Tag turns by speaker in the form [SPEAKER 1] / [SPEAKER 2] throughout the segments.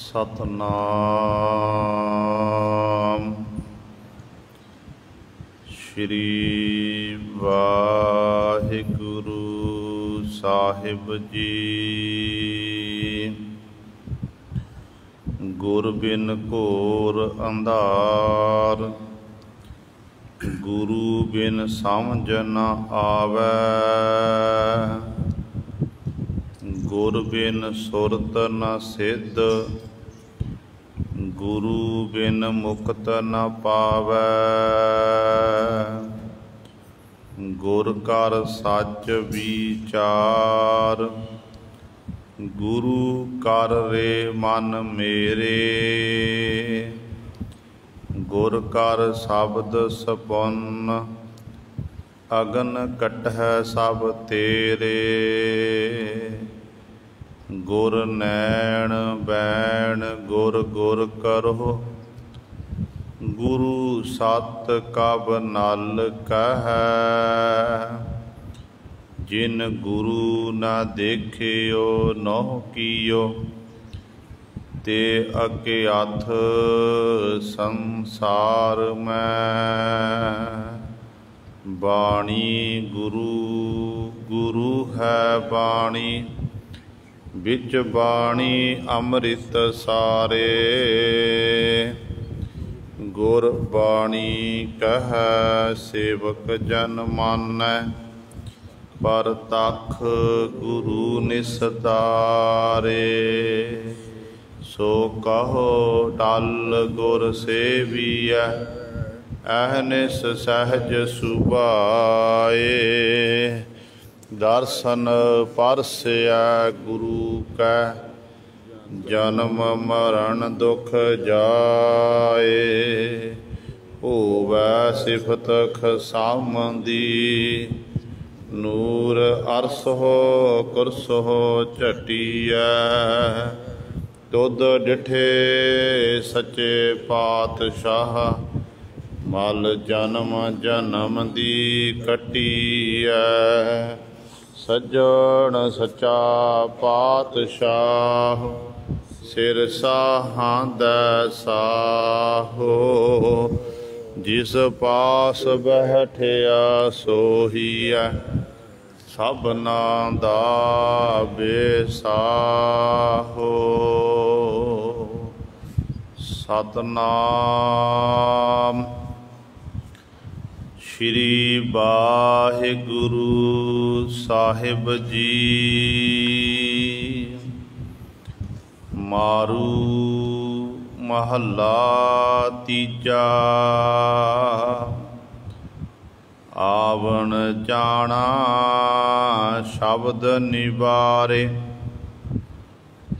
[SPEAKER 1] ਸਤਨਾਮ ਸ਼੍ਰੀ ਵਾਹਿਗੁਰੂ ਸਾਹਿਬ ਜੀ। ਗੁਰ ਬਿਨ ਘੋਰ ਅੰਧਾਰ, ਗੁਰੂ ਬਿਨ ਸਮਝ ਨ ਆਵੈ। ਗੁਰ ਬਿਨ ਸੁਰਤ ਨ ਸਿੱਧ, ਗੁਰੂ ਬਿਨ ਮੁਕਤ ਨ ਪਾਵੈ। ਗੁਰ ਕਰ ਸੱਚ ਵਿਚਾਰ, ਗੁਰੂ ਕਰ ਰੇ ਮਨ ਮੇਰੇ। ਗੁਰ ਕਰ ਸ਼ਬਦ ਸਪੁੰਨ, ਅਗਨ ਕੱਟਹਿ ਸਭ ਤੇਰੇ। ਗੁਰ ਨੈਣ ਬੈਣ ਗੁਰ ਗੁਰ ਕਰੋ, ਗੁਰੂ ਸਤ ਕਬ ਨਲ ਕਹੈ। ਜਿਨ ਗੁਰੂ ਨਾ ਦੇਖਿਓ ਨਹੁ ਕੀਓ, ਤੇ ਅਗਿਆਥ ਸੰਸਾਰ ਮੈਂ। ਬਾਣੀ ਗੁਰੂ ਗੁਰੂ ਹੈ ਬਾਣੀ, ਵਿੱਚ ਬਾਣੀ ਅੰਮ੍ਰਿਤ ਸਾਰੇ। ਗੁਰ ਬਾਣੀ ਕਹੈ ਸੇਵਕ ਜਨ ਮਾਨੈ, ਪਰਤਖ ਗੁਰੂ ਨਿਸਤਾਰੇ। ਸੋ ਕਹੋ ਟਲ ਗੁਰ ਸੇਵੀਐ, ਅਹਨਿਸ ਸਹਿਜ ਸੁਭਾਏ। ਦਰਸ਼ਨ ਪਰਸਿਆ ਗੁਰੂ ਕੈ, ਜਨਮ ਮਰਨ ਦੁਖ ਜਾਏ। ਹੋਵੈ ਸਿਫਤ ਖਸਾਮਦੀ, ਨੂਰ ਅਰਸਹੁ ਕੁਰਸਹੁ ਝਟੀਐ। ਤੁਧ ਡਿਠੇ ਸੱਚੇ ਪਾਤਸ਼ਾਹ, ਮਲ ਜਨਮ ਜਨਮ ਦੀ ਕੱਟੀਐ। ਸੱਜਣ ਸੱਚਾ ਪਾਤਸ਼ਾਹ, ਸਿਰ ਸਾਹਾਂਦੈ ਸਾਹੋ। ਜਿਸ ਪਾਸ ਬੈਠਿਆ ਸੋਹੀਐ, ਸਭਨਾ ਦਾ ਬੇਸਾਹੋ। ਸਤਨਾਮ ਸ਼੍ਰੀ ਵਾਹਿਗੁਰੂ ਸਾਹਿਬ ਜੀ। ਮਾਰੂ ਮਹੱਲਾ ਤੀਜਾ। ਆਵਣ ਜਾਣਾ ਸ਼ਬਦ ਨਿਵਾਰੇ,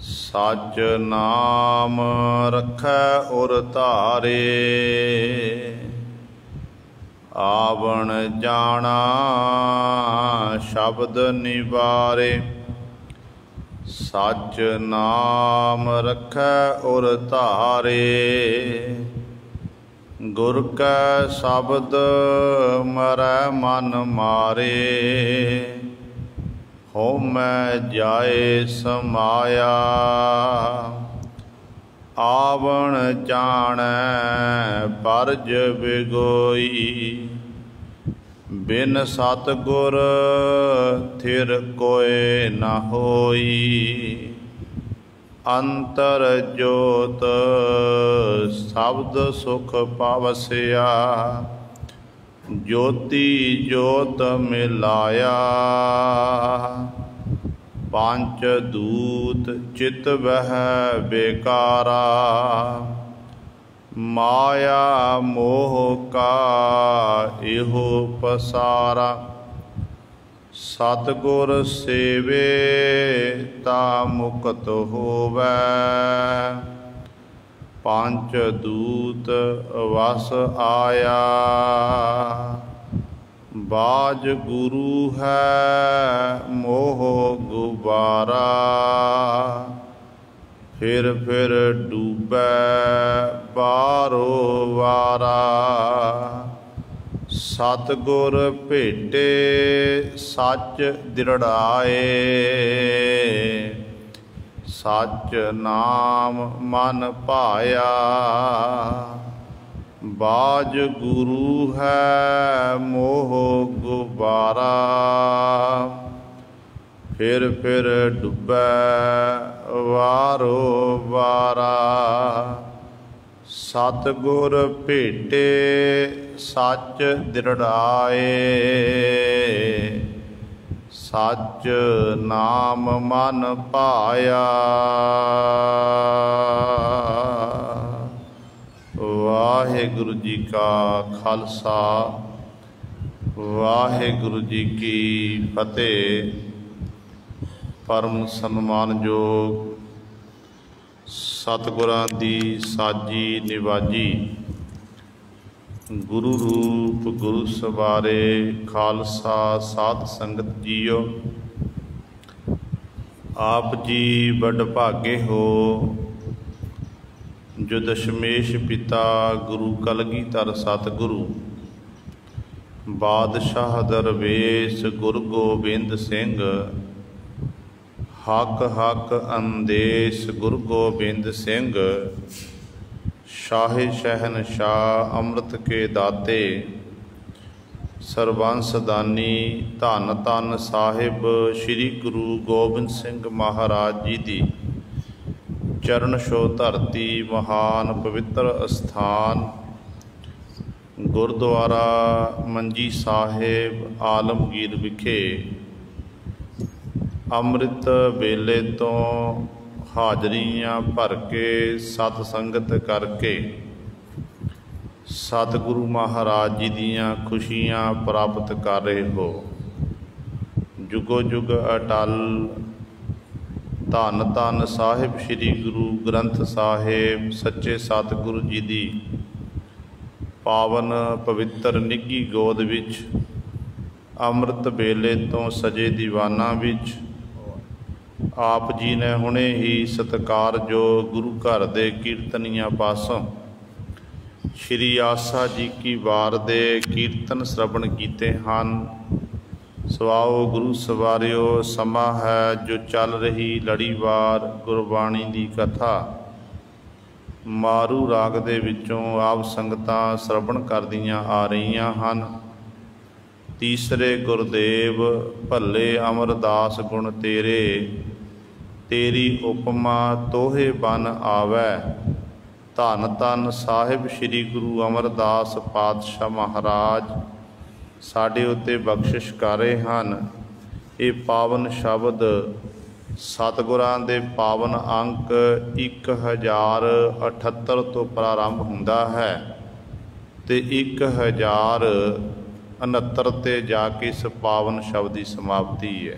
[SPEAKER 1] ਸੱਚ ਨਾਮ ਰੱਖੈ ਉਰ ਧਾਰੇ। ਆਵਣ ਜਾਣਾ ਸ਼ਬਦ ਨਿਵਾਰੇ, ਸੱਚ ਨਾਮ ਰੱਖੈ ਉਰ ਧਾਰੇ। ਗੁਰ ਕੈ ਸ਼ਬਦ ਮਰੈ ਮਨ ਮਾਰੇ, ਹਉਮੈ ਜਾਏ ਸਮਾਇਆ। ਆਵਣ ਜਾਣੈ ਪਰਜ ਬਿਗੋਈ, ਬਿਨ ਸਤਿਗੁਰ ਥਿਰ ਕੋਇ ਨ ਹੋਈ। ਅੰਤਰ ਜੋਤ ਸ਼ਬਦ ਸੁਖ ਪਵਸਿਆ, ਜੋਤੀ ਜੋਤ ਮਿਲਾਇਆ। पंच दूत चित बह बेकारा, माया मोह का इहो पसारा। सतगुर सेवे ता मुक्त होवै, पंच दूत वस आया। बाज गुरु है मोह गुबारा, फिर डूबै बारो वारा। सतगुर भेटे सच दृढ़ाए, सच नाम मन पाया। बाज गुरु है मोह गुबारा, फिर डूबै वारो वारा। सतगुर भेटे सच दृढ़ाए, सच नाम मन पाया। वाहिगुरु जी का खालसा, वाहिगुरु जी की फतेह। परम सन्मानयोग सतगुरां दी साजी निवाजी, गुरु रूप गुरु सवारे खालसा साध संगत जीओ। आप जी बड़ भागे हो, जो दशमेश पिता गुरु कलगीधर सतगुरु, बादशाह दरवेश गुरु गोबिंद सिंह, हक हक अंदेश गुरु गोबिंद सिंह, शाहे शहनशाह अमृत के दाते, सरबंस दानी धन धन साहिब श्री गुरु गोबिंद सिंह महाराज जी दी चरण छो धरती महान पवित्र अस्थान गुरुद्वारा मंजी साहिब आलमगीर विखे अमृत वेले तो हाजरियां भर के सत संगत करके सतगुरु महाराज जी दियां खुशियां प्राप्त कर रहे हो। जुगो जुग अटल धन धन साहिब श्री गुरु ग्रंथ साहिब सच्चे सतगुरु जी दी पावन पवित्र निੱਘੀ गोद विच अमृत वेले तो सजे दीवाना विच आप जी ने हुणे ही सत्कार जो गुरु घर दे कीर्तनिया पासों श्री आसा जी की वार दे कीर्तन श्रवण कीते हैं। सुआओ गुरु सवारियो, समा है जो चल रही लड़ीवार गुरबाणी दी कथा। मारू राग दे विचों आप संगतां श्रवण करदियां आ रहीआं हन। तीसरे गुरदेव भले अमरदास गुण तेरे, तेरी उपमा तोहे बन आवै। धन धन साहिब श्री गुरु अमरदास पातशाह महाराज साडे उत्ते बख्शिश कर रहे हैं। ये पावन शब्द सतगुरां दे पावन अंक 1078 तो प्रारंभ हुंदा है ते 1069 ते जाके इस पावन शब्द की समाप्ति है।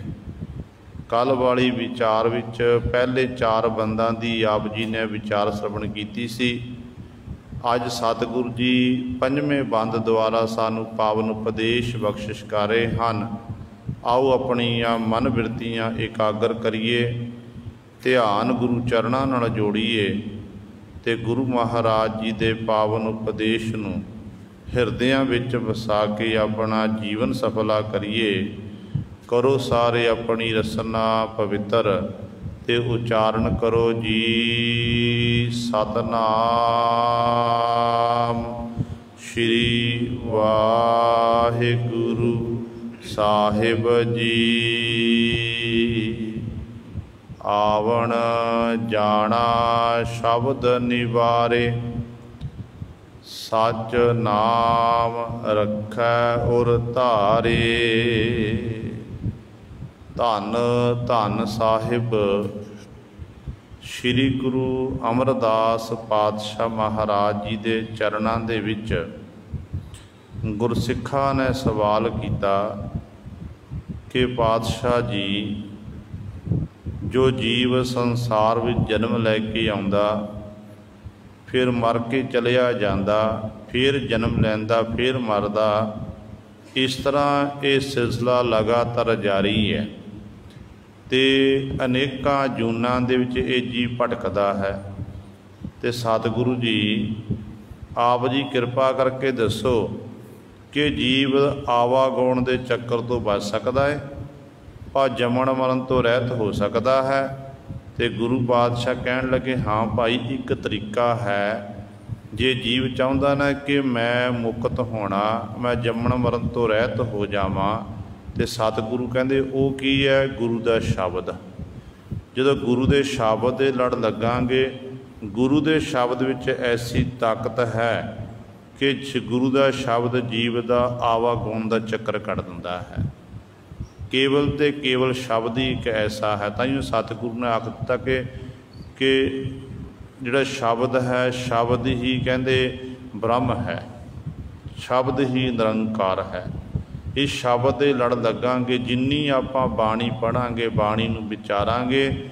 [SPEAKER 1] कल वाली विचार विच पहले 4 बंदां दी आप जी ने विचार श्रवण कीती सी। अज सतगुरु जी 5वें बंद द्वारा सानू पावन उपदेश बख्शिश कर रहे हैं। आओ अपनियां मन बिरतियां एकागर करिए, ध्यान गुरु चरणों नाल जोड़ीए ते गुरु महाराज जी दे पावन उपदेश नूं हिरदियां विच वसा के अपना जीवन सफला करिए। करो सारे अपनी रसना पवित्र ते उचारण करो जी सतनाम श्री वाहिगुरु साहिब जी। आवण जाना शब्द निवारे, सच नाम रखै उर धारे। ਧੰਨ ਧੰਨ ਸਾਹਿਬ ਸ਼੍ਰੀ ਗੁਰੂ ਅਮਰਦਾਸ ਪਾਤਸ਼ਾਹ ਮਹਾਰਾਜ ਜੀ ਦੇ ਚਰਨਾਂ ਦੇ ਵਿੱਚ ਗੁਰਸਿੱਖਾਂ ਨੇ ਸਵਾਲ ਕੀਤਾ ਕਿ ਪਾਤਸ਼ਾਹ ਜੀ, ਜੋ ਜੀਵ ਸੰਸਾਰ ਵਿੱਚ ਜਨਮ ਲੈ ਕੇ ਆਉਂਦਾ, ਫਿਰ ਮਰ ਕੇ ਚਲਿਆ ਜਾਂਦਾ, ਫਿਰ ਜਨਮ ਲੈਂਦਾ, ਫਿਰ ਮਰਦਾ, ਇਸ ਤਰ੍ਹਾਂ ਇਹ ਸਿਲਸਿਲਾ ਲਗਾਤਾਰ ਜਾਰੀ ਹੈ ਅਤੇ ਅਨੇਕਾਂ ਜੂਨਾਂ ਦੇ ਵਿੱਚ ਇਹ ਜੀਵ ਭਟਕਦਾ ਹੈ। ਅਤੇ ਸਤਿਗੁਰੂ ਜੀ ਆਪ ਜੀ ਕਿਰਪਾ ਕਰਕੇ ਦੱਸੋ ਕਿ ਜੀਵ ਆਵਾਗਾਉਣ ਦੇ ਚੱਕਰ ਤੋਂ ਬਚ ਸਕਦਾ ਹੈ, ਪਰ ਜੰਮਣ ਮਰਨ ਤੋਂ ਰਹਿਤ ਹੋ ਸਕਦਾ ਹੈ। ਅਤੇ ਗੁਰੂ ਪਾਤਸ਼ਾਹ ਕਹਿਣ ਲੱਗੇ, ਹਾਂ ਭਾਈ, ਇੱਕ ਤਰੀਕਾ ਹੈ। ਜੇ ਜੀਵ ਚਾਹੁੰਦਾ ਨਾ ਕਿ ਮੈਂ ਮੁਕਤ ਹੋਣਾ, ਮੈਂ ਜੰਮਣ ਮਰਨ ਤੋਂ ਰਹਿਤ ਹੋ ਜਾਵਾਂ, ਅਤੇ ਸਤਿਗੁਰੂ ਕਹਿੰਦੇ ਉਹ ਕੀ ਹੈ? ਗੁਰੂ ਦਾ ਸ਼ਬਦ। ਜਦੋਂ ਗੁਰੂ ਦੇ ਸ਼ਬਦ ਦੇ ਲੜ ਲੱਗਾਂਗੇ, ਗੁਰੂ ਦੇ ਸ਼ਬਦ ਵਿੱਚ ਐਸੀ ਤਾਕਤ ਹੈ ਕਿ ਗੁਰੂ ਦਾ ਸ਼ਬਦ ਜੀਵ ਦਾ ਆਵਾਗਾਉਣ ਦਾ ਚੱਕਰ ਕੱਢ ਦਿੰਦਾ ਹੈ। ਕੇਵਲ ਅਤੇ ਕੇਵਲ ਸ਼ਬਦ ਹੀ ਇੱਕ ਐਸਾ ਹੈ। ਤਾਂ ਹੀ ਸਤਿਗੁਰੂ ਨੇ ਆਖ ਦਿੱਤਾ ਕਿ ਜਿਹੜਾ ਸ਼ਬਦ ਹੈ, ਸ਼ਬਦ ਹੀ ਕਹਿੰਦੇ ਬ੍ਰਹਮ ਹੈ, ਸ਼ਬਦ ਹੀ ਨਿਰੰਕਾਰ ਹੈ। ਇਸ ਸ਼ਬਦ ਦੇ ਲੜ ਲੱਗਾਂਗੇ, ਜਿੰਨੀ ਆਪਾਂ ਬਾਣੀ ਪੜ੍ਹਾਂਗੇ, ਬਾਣੀ ਨੂੰ ਵਿਚਾਰਾਂਗੇ,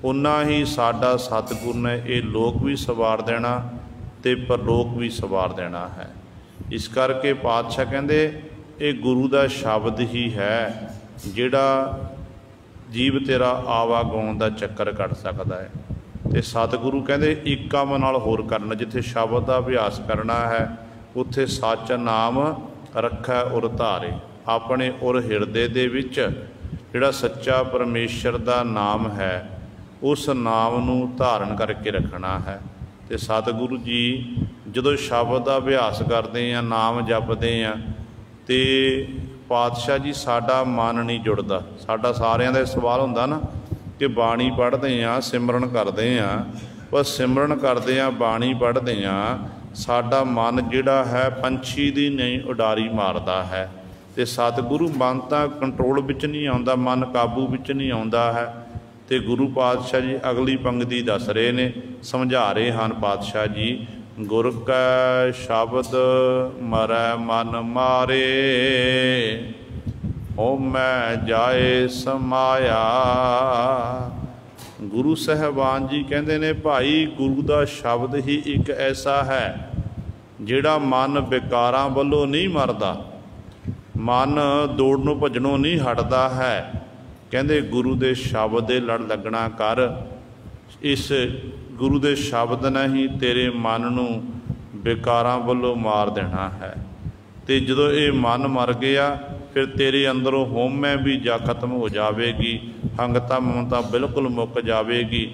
[SPEAKER 1] ਓਨਾ ਹੀ ਸਾਡਾ ਸਤਿਗੁਰੂ ਨੇ ਇਹ ਲੋਕ ਵੀ ਸਵਾਰ ਦੇਣਾ ਅਤੇ ਪਰਲੋਕ ਵੀ ਸਵਾਰ ਦੇਣਾ ਹੈ। ਇਸ ਕਰਕੇ ਪਾਤਸ਼ਾਹ ਕਹਿੰਦੇ ਇਹ ਗੁਰੂ ਦਾ ਸ਼ਬਦ ਹੀ ਹੈ ਜਿਹੜਾ ਜੀਵ ਤੇਰਾ ਆਵਾਗਾਉਣ ਦਾ ਚੱਕਰ ਕੱਢ ਸਕਦਾ ਹੈ। ਅਤੇ ਸਤਿਗੁਰੂ ਕਹਿੰਦੇ ਇੱਕ ਕੰਮ ਨਾਲ ਹੋਰ ਕਰਨਾ, ਜਿੱਥੇ ਸ਼ਬਦ ਦਾ ਅਭਿਆਸ ਕਰਨਾ ਹੈ, ਉੱਥੇ ਸੱਚ ਨਾਮ ਰੱਖੈ ਉਰ ਧਾਰੇ। ਆਪਣੇ ਉਰ ਹਿਰਦੇ ਦੇ ਵਿੱਚ ਜਿਹੜਾ ਸੱਚਾ ਪਰਮੇਸ਼ਰ ਦਾ ਨਾਮ ਹੈ, ਉਸ ਨਾਮ ਨੂੰ ਧਾਰਨ ਕਰਕੇ ਰੱਖਣਾ ਹੈ। ਅਤੇ ਸਤਿਗੁਰੂ ਜੀ ਜਦੋਂ ਸ਼ਬਦ ਦਾ ਅਭਿਆਸ ਕਰਦੇ ਹਾਂ, ਨਾਮ ਜਪਦੇ ਹਾਂ, ਅਤੇ ਪਾਤਸ਼ਾਹ ਜੀ ਸਾਡਾ ਮਨ ਨਹੀਂ ਜੁੜਦਾ। ਸਾਡਾ ਸਾਰਿਆਂ ਦਾ ਸਵਾਲ ਹੁੰਦਾ ਨਾ ਕਿ ਬਾਣੀ ਪੜ੍ਹਦੇ ਹਾਂ, ਸਿਮਰਨ ਕਰਦੇ ਹਾਂ, ਪਰ ਸਿਮਰਨ ਕਰਦੇ ਹਾਂ, ਬਾਣੀ ਪੜ੍ਹਦੇ ਹਾਂ, ਸਾਡਾ ਮਨ ਜਿਹੜਾ ਹੈ ਪੰਛੀ ਦੀ ਨਹੀਂ ਉਡਾਰੀ ਮਾਰਦਾ ਹੈ। ਅਤੇ ਸਤਿਗੁਰੂ ਮਨ ਤਾਂ ਕੰਟਰੋਲ ਵਿੱਚ ਨਹੀਂ ਆਉਂਦਾ, ਮਨ ਕਾਬੂ ਵਿੱਚ ਨਹੀਂ ਆਉਂਦਾ ਹੈ। ਅਤੇ ਗੁਰੂ ਪਾਤਸ਼ਾਹ ਜੀ ਅਗਲੀ ਪੰਗਤੀ ਦੱਸ ਰਹੇ ਨੇ, ਸਮਝਾ ਰਹੇ ਹਨ ਪਾਤਸ਼ਾਹ ਜੀ, ਗੁਰ ਕੈ ਸ਼ਬਦ ਮਰੈ ਮਨ ਮਾਰੇ, ਹਉਮੈ ਜਾਏ ਸਮਾਇਆ। ਗੁਰੂ ਸਾਹਿਬਾਨ ਜੀ ਕਹਿੰਦੇ ਨੇ, ਭਾਈ ਗੁਰੂ ਦਾ ਸ਼ਬਦ ਹੀ ਇੱਕ ਐਸਾ ਹੈ ਜਿਹੜਾ ਮਨ ਵਿਕਾਰਾਂ ਵੱਲੋਂ ਨਹੀਂ ਮਰਦਾ, ਮਨ ਦੌੜਨੋਂ ਭੱਜਣੋਂ ਨਹੀਂ ਹਟਦਾ ਹੈ। ਕਹਿੰਦੇ ਗੁਰੂ ਦੇ ਸ਼ਬਦ ਦੇ ਲੜ ਲੱਗਣਾ ਕਰ, ਇਸ ਗੁਰੂ ਦੇ ਸ਼ਬਦ ਨੇ ਹੀ ਤੇਰੇ ਮਨ ਨੂੰ ਵਿਕਾਰਾਂ ਵੱਲੋਂ ਮਾਰ ਦੇਣਾ ਹੈ। ਅਤੇ ਜਦੋਂ ਇਹ ਮਨ ਮਰ ਗਿਆ, ਫਿਰ ਤੇਰੇ ਅੰਦਰੋਂ ਹਉਮੈ ਵੀ ਜਾ ਖਤਮ ਹੋ ਜਾਵੇਗੀ, ਹੰਗਤਾ ਮਮਤਾ ਬਿਲਕੁਲ ਮੁੱਕ ਜਾਵੇਗੀ।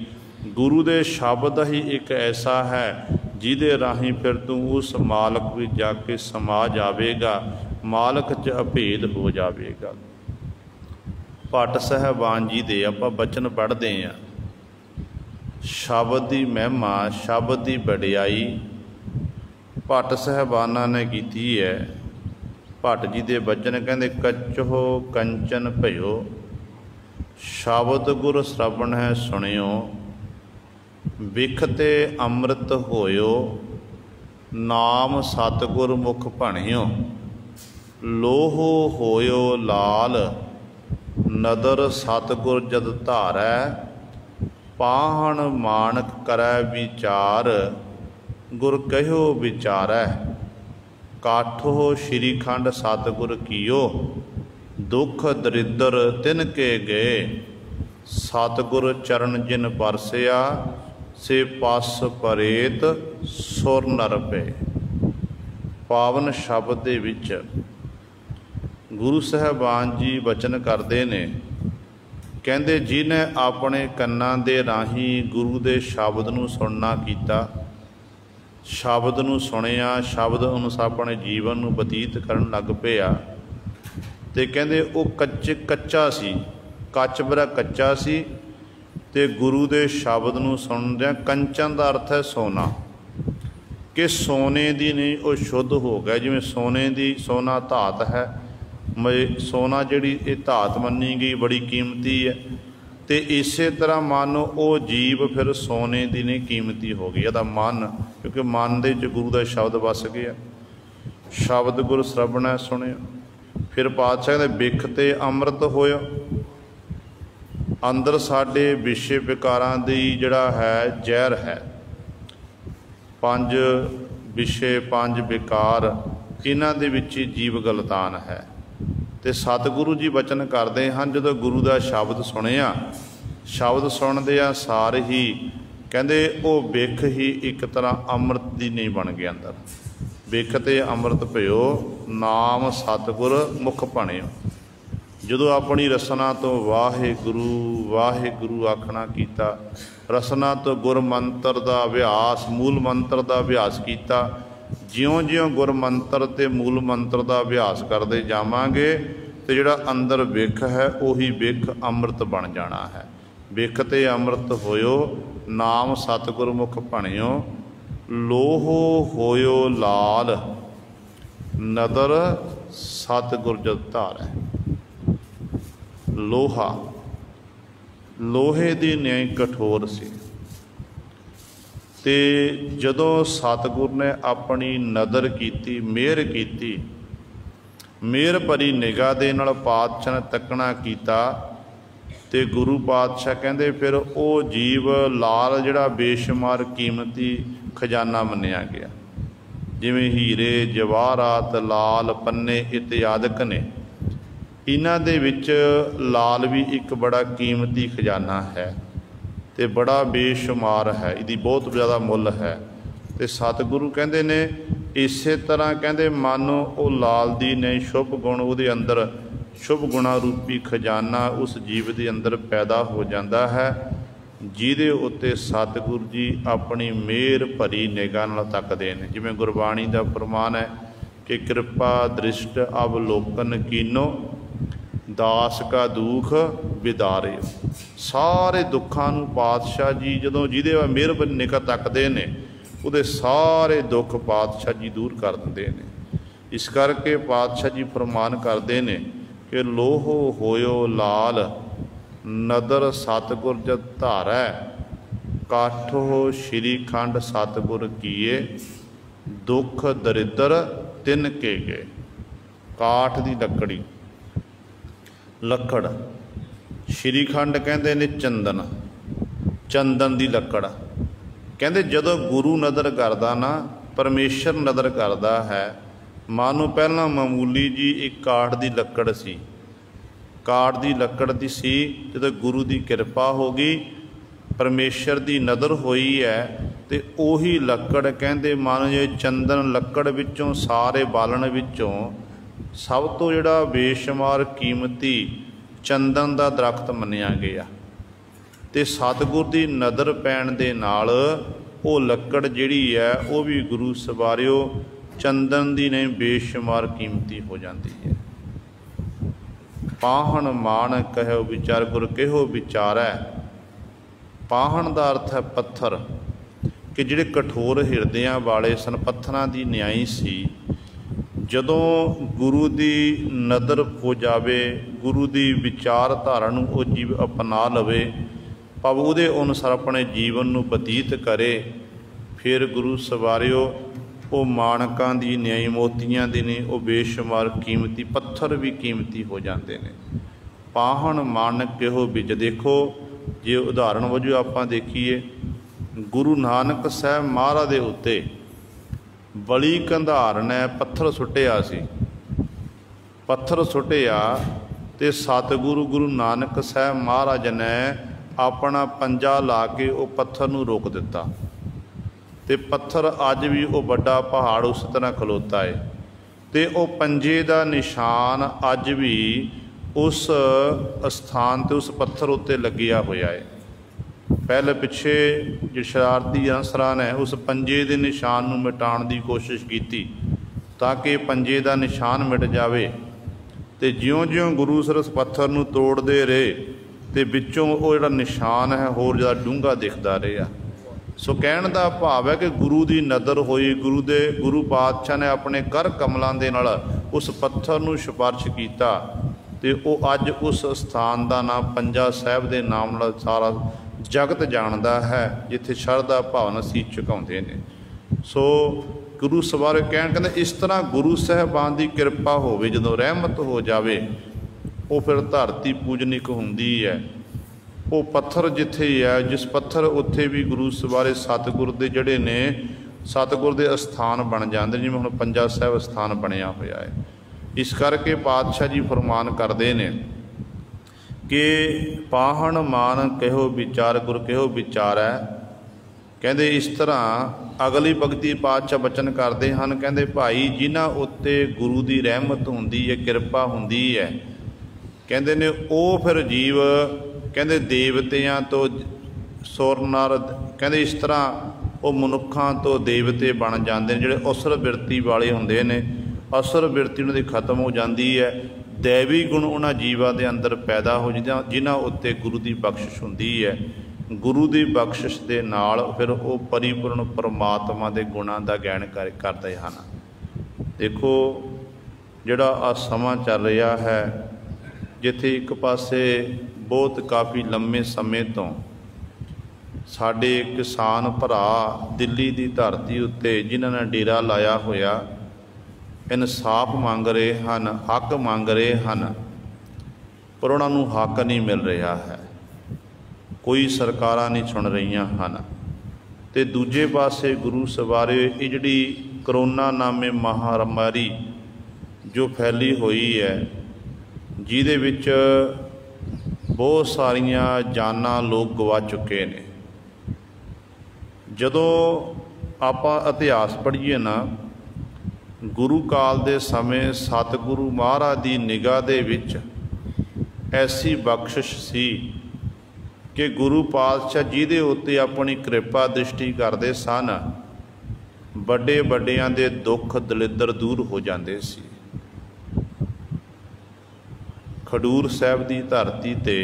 [SPEAKER 1] ਗੁਰੂ ਦੇ ਸ਼ਬਦ ਹੀ ਇੱਕ ਐਸਾ ਹੈ ਜਿਹਦੇ ਰਾਹੀਂ ਫਿਰ ਤੂੰ ਉਸ ਮਾਲਕ ਵਿੱਚ ਜਾ ਕੇ ਸਮਾ ਜਾਵੇਗਾ, ਮਾਲਕ 'ਚ ਅਭੇਦ ਹੋ ਜਾਵੇਗਾ। ਭੱਟ ਸਾਹਿਬਾਨ ਜੀ ਦੇ ਆਪਾਂ ਬਚਨ ਪੜ੍ਹਦੇ ਹਾਂ, ਸ਼ਬਦ ਦੀ ਮਹਿਮਾ, ਸ਼ਬਦ ਦੀ ਵਡਿਆਈ ਭੱਟ ਸਾਹਿਬਾਨਾਂ ਨੇ ਕੀਤੀ ਹੈ। ਭੱਟ ਜੀ ਦੇ ਬਚਨ ਕਹਿੰਦੇ, ਕੱਚੋ ਕੰਚਨ ਭਇਓ, ਸ਼ਬਦ ਗੁਰ ਸ਼ਰਵਣ ਹੈ ਸੁਣਿਓ, ਬਿਖ ਤੇ ਅੰਮ੍ਰਿਤ ਹੋਇਓ, ਨਾਮ ਸਤਿਗੁਰ ਮੁਖ ਭਣਿਓ, ਲੋਹੋ ਹੋਇਓ ਲਾਲ, ਨਦਰ ਸਤਿਗੁਰ ਜਦ ਧਾਰੈ, ਪਾਹਣ ਮਾਨਕ ਕਰੈ ਵਿਚਾਰ, ਗੁਰ ਕਹਿਓ ਵਿਚਾਰੈ, ਕਾਠੋ ਸ਼੍ਰੀ ਖੰਡ ਸਤਿਗੁਰ ਕੀਓ, ਦੁੱਖ ਦਰਿਦਰ ਤਿਨ ਕੇ ਗਏ, ਸਤਿਗੁਰ ਚਰਨ ਜਿਨ ਪਰਸਿਆ, ਸੇ ਪਸ ਪਰੇਤ ਸੁਰ ਨਰ ਪਏ। ਪਾਵਨ ਸ਼ਬਦ ਦੇ ਵਿੱਚ ਗੁਰੂ ਸਾਹਿਬਾਨ ਜੀ ਬਚਨ ਕਰਦੇ ਨੇ, ਕਹਿੰਦੇ ਜਿਹਨੇ ਆਪਣੇ ਕੰਨਾਂ ਦੇ ਰਾਹੀਂ ਗੁਰੂ ਦੇ ਸ਼ਬਦ ਨੂੰ ਸੁਣਨਾ ਕੀਤਾ, ਸ਼ਬਦ ਨੂੰ ਸੁਣਿਆ, ਸ਼ਬਦ ਅਨੁਸਾਰ ਆਪਣੇ ਜੀਵਨ ਨੂੰ ਬਤੀਤ ਕਰਨ ਲੱਗ ਪਿਆ, ਅਤੇ ਕਹਿੰਦੇ ਉਹ ਕੱਚਾ ਸੀ, ਕੱਚ ਬਰਾ ਕੱਚਾ ਸੀ, ਅਤੇ ਗੁਰੂ ਦੇ ਸ਼ਬਦ ਨੂੰ ਸੁਣਦਿਆਂ, ਕੰਚਨ ਦਾ ਅਰਥ ਹੈ ਸੋਨਾ, ਕਿ ਸੋਨੇ ਦੀ ਨਹੀਂ ਉਹ ਸ਼ੁੱਧ ਹੋ ਗਿਆ। ਜਿਵੇਂ ਸੋਨਾ ਧਾਤ ਹੈ, सोना जिहड़ी ये धात मन्नी गई बड़ी कीमती है। तो इस तरह मन वो जीव फिर सोने की नहीं कीमती हो गई, यदा मन, क्योंकि मन दे विच गुरु का शब्द वस गया। शब्द गुरु श्रवण सुनिया। फिर पातशाह कहते बिख ते अमृत होया। अंदर साडे विषय विकारां दी जिहड़ा है जहर है, पंज विषय पंज विकार, इन्हां दे विच जीव गलतान है। तो सतगुरु जी बचन करते हैं, जो गुरु का शब्द सुनिया, शब्द सुनते सार ही कहते वो बिख ही एक तरह अमृत की नहीं बन गया। अंदर बिख ते अमृत पयो, नाम सतगुर मुख भणियो। जो अपनी रसना तो वाहिगुरू आखना कीता, रसना तो गुर मंत्र का अभ्यास, मूल मंत्र का अभ्यास किया। ज्यों ज्यों गुर मंत्र ते मूल मंत्र का अभ्यास करते जावांगे तो जिहड़ा अंदर बिख है उही बिख अमृत बन जाना है। बिख ते अमृत होयो, नाम सतगुर मुख भणियो। लोहो होयो लाल, नदर सतगुर जद धारै। लोहा, लोहे की न्याय कठोर सी, ते जदों सतगुर ने अपनी नदर की, मेहर की, मेहर भरी निगाह दे नाल पातशाह ने तकना किया, ते गुरु पातशाह कहते फिर वो जीव लाल जिहड़ा बेशुमार कीमती खजाना मन्निया गया। जिवें हीरे जवाहरात लाल पन्ने इत्यादक ने, इन्हां दे विच लाल भी एक बड़ा कीमती खजाना है, ते बड़ा बेशुमार है, इसकी बहुत ज़्यादा मुल है। तो सतगुरु कहते ने इस तरह कहते मानो वो लाल दी नहीं शुभ गुण वो अंदर शुभ गुणा रूपी खजाना उस जीव के अंदर पैदा हो जाता है, जिहदे उत्ते सतगुरु जी अपनी मेहर भरी निगाह नाल तकदे ने। जिवें गुरबाणी का प्रमाण है कि कृपा दृष्ट अवलोकन कीनो, दास का दुख विदारे। सारे दुखों नूं पातशाह जी जदों जिहदे मेहर भरी निगाह तकदे ने, उहदे सारे दुख पातशाह जी दूर कर दिंदे ने। इस करके पातशाह जी फरमान करते हैं कि लोहो होयो लाल, नदर सतगुर जद धारै। काठो श्रीखंड सतगुर किए, दुख दरिद्र तिन के गए। काठ की लकड़ी, लकड़, श्रीखंड कहते ने चंदन, चंदन की लकड़। कहते जदों गुरु नदर करदा ना, परमेश्वर नदर करदा है, मानो पहला मामूली जी एक काठ की लकड़ सी, काठ की लकड़ दी सी, जदों गुरु की कृपा हो गई, परमेश्वर की नदर होई है, तो उही लकड़ कहते मानो जे चंदन लकड़ विचों सारे बालन विचों सब तो जिहड़ा बेशुमार कीमती चंदन का दरख्त मन्निया गया। तो सतगुर की नदर पैण दे नाल वो लकड़ जिहड़ी है वो भी गुरु सवारियो चंदन की नहीं बेशुमार कीमती हो जाती है। पाहण मान कहो विचार, गुर कहो विचार है। पाहण का अर्थ है पत्थर, कि जिहड़े कठोर हिरदियां वाले सन, पत्थरां की न्याई सी। जदों गुरु की नदर हो जाए, गुरु की विचारधारा नूं वो जीव अपना लवे, भाव उहदे अनुसार अपने जीवन नूं बतीत करे, फिर गुरु सवारियो वो माणकां दी न्याई मोतियां दी नहीं, वो बेशुमार कीमती पत्थर भी कीमती हो जाते हैं। पाहण मानक किहो विच, देखो जे उदाहरण वजों आपां देखीए, गुरु नानक साहब महाराज दे उत्ते बली कंधार ने पत्थर सुट्टिया सी, पत्थर सुट्टिया ते सतगुरु गुरु नानक साहब महाराज ने अपना पंजा ला के वो पत्थर नूं रोक दिता, ते पत्थर अज भी वो बड़ा पहाड़ उस तरह खलोता है। तो वो पंजे का निशान अज भी उस स्थान ते उस पत्थर उत्ते लग्या होया है। पहले पिछे जो शरारती अंसरां ने उस पंजे के निशान नूं मिटाण की कोशिश की, ताकि पंजे का निशान मिट जाए। तो ज्यों ज्यों गुरु सर उस पत्थर नूं तोड़ते रहे, तो विचों वो जिहड़ा निशान है होर ज़्यादा डूंगा दिखता रहा। सो कहण दा भाव है कि गुरु की नदर होई, गुरु पातशाह ने अपने कर कमलों के नाल उस पत्थर नूं स्पर्श किया तो वह अज उस स्थान का नाम पंजा साहिब के नाम नाल सारा जगत जानता है, जिथे शरधा भावना सीस झुकाउंदे ने। सो गुरु सवारे कहते इस तरह गुरु साहिबान की कृपा होवे, जदों रहमत हो जाए वो फिर धरती पूजनिक हुंदी है। वो पत्थर जिथे है, जिस पत्थर उत्थे भी गुरु सवारे सतगुर दे जड़े ने सतगुर दे स्थान बन जाते, जिवें हुण पंजा साहिब स्थान बनया होया है। इस करके पातशाह जी फरमान करते हैं कि पाहण मान कहो विचार गुर कहो विचार है। कहते इस तरह अगली भगती पातशाह बचन करते हैं, कहते भाई जिन्हां उत्ते गुरु की रहमत हुंदी है, कृपा हुंदी है, कहते ने वो फिर जीव कहते देवतियां तो सुर नर, कहते इस तरह वो मनुखों तो देवते बन जाते हैं, जिहड़े असुर बिरती वाले हुंदे ने। असुर बिरती उन्हां दी खत्म हो जाती है, दैवी गुण उन्हां जीवां दे अंदर पैदा हो जाते जिन्हां उत्ते गुरु की बख्शिश हुंदी है। गुरु की बख्शिश के नाल फिर वो परिपूर्ण परमात्मा के गुणों का ज्ञान करते हैं। देखो जिहड़ा आ समा चल रहा है, जिथे एक पासे बहुत काफ़ी लंबे समय तो साडे किसान भरा दिल्ली की धरती उत्ते जिन्हां ने डेरा लाया होया इंसाफ मंग रहे हैं, हक मंग रहे हैं, पर उन्होंने हक नहीं मिल रहा है। कोई सरकारां नहीं सुन रही हैं। तो दूजे पासे गुरु सवारे ये जिहड़ी करोना नामे महामारी जो फैली हुई है, जिहदे विच बहुत सारिया जानां लोग गवा चुके ने। जदों आपां इतिहास पढ़ीए ना, गुरु काल दे समय सतगुरु महाराज की निगाह दे विच ऐसी बख्शिश सी कि गुरु पातशाह जिहदे उत्ते अपनी कृपा दृष्टि करते सन, बड़े बड़ियां दे दुख दलिद्र दूर हो जाते सी। खडूर साहिब की धरती ते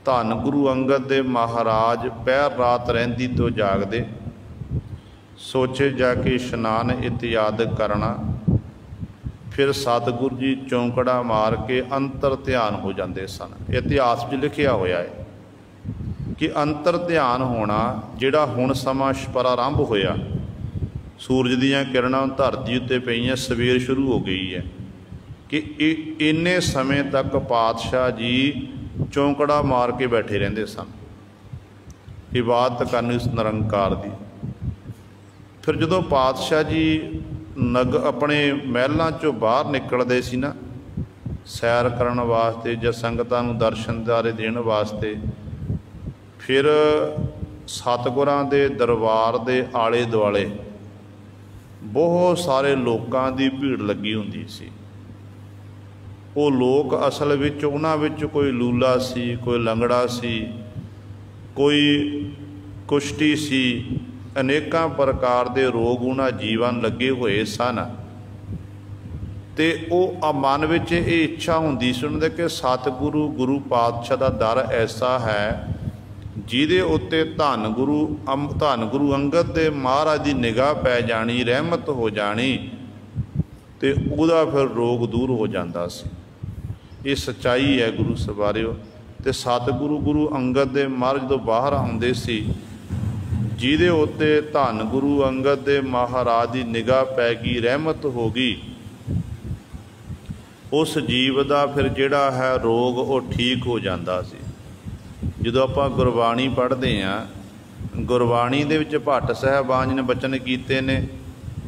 [SPEAKER 1] धन गुरु अंगद दे महाराज पहर रात रहिंदी तो जागदे, सोचे जाके इशनान इत्यादि करना, फिर सतगुरु जी चौंकड़ा मार के अंतर ध्यान हो जाते सन। इतिहास में लिखिया होया है कि अंतर ध्यान होना जिहड़ा हुण समा प्रारंभ होया, सूरज दीयां किरणां धरती उत्ते पईयां, सवेर शुरू हो गई है कि इन्ने समय तक पातशाह जी चौंकड़ा मार के बैठे रहंदे सन, इबादत करनी उस निरंकार दी। फिर जदों पातशाह जी अपने महलों चों बाहर निकलते सी ना, सैर करन वास्ते जां संगतां नूं दर्शन दारे देण वास्ते, फिर सतगुरां दे दरबार दे आले दुआले बहुत सारे लोकां दी भीड़ लगी हुंदी सी। वो लोग असल विच उन्हां विच कोई लूला सी, कोई लंगड़ा सी, कोई कुश्ती सी, अनेकां प्रकार के रोग उन्हां जीवां लगे हुए सन। तो वो मन विच ये इच्छा हुंदी सी उन्हां दे कि सतगुरु गुरु पातशाह का दर ऐसा है जिहदे उत्ते धन गुरु अंगद दे महाराज की निगाह पै जानी, रहमत हो जानी, तो उहदा फिर रोग दूर हो जाता सी। ये सच्चाई है गुरु सवारियो। तो सतगुरु गुरु अंगद दे महाराज तो बाहर आउंदे सी, जिहदे उत्ते धन गुरु अंगद दे महाराज की निगाह पै गई, रहमत हो गई, उस जीव का फिर जिहड़ा है रोग वो ठीक हो जाता सी। जदों आपां गुरबाणी पढ़ते हैं, गुरबाणी दे विच भट्ट साहिबान जी ने बचन कीते ने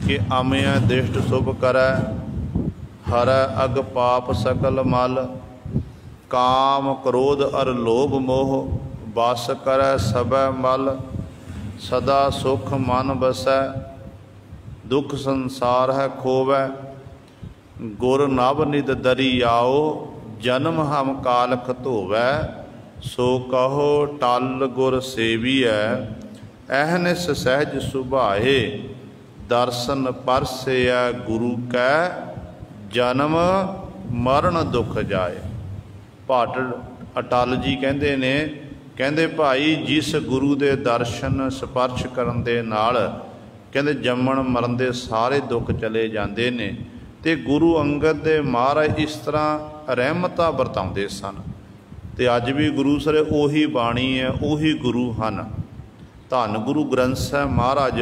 [SPEAKER 1] कि अमया दृष्ट शुभ करै, हरै अग पाप सकल मल, काम क्रोध अर लोभ मोह, बस करै सबै मल, सदा सुख मन बसै, दुख संसार है खोवै, गुर नभ निद दरी आओ, जन्म हम कालख धोवै, सो कहो टल गुर सेवियै, अहनिस सहज सुभाए, दर्शन परसै गुरु कै, जन्म मरण दुख जाए। भट्ट अटल जी कहते ने, कहते भाई जिस गुरु के दर्शन स्पर्श करन दे नाल कहते जम्मण मरण दे सारे दुख चले जाते ने, ਤੇ ਗੁਰੂ ਅੰਗਦ ਦੇ ਮਹਾਰਾਜ ਇਸ ਤਰ੍ਹਾਂ ਰਹਿਮਤਾਂ ਵਰਤਾਉਂਦੇ ਸਨ। ਤੇ ਅੱਜ ਵੀ ਗੁਰੂ ਸਰ ਉਹੀ ਬਾਣੀ ਹੈ, ਉਹੀ ਗੁਰੂ ਹਨ। ਧੰਨ ਗੁਰੂ ਗ੍ਰੰਥ ਸਾਹਿਬ ਮਹਾਰਾਜ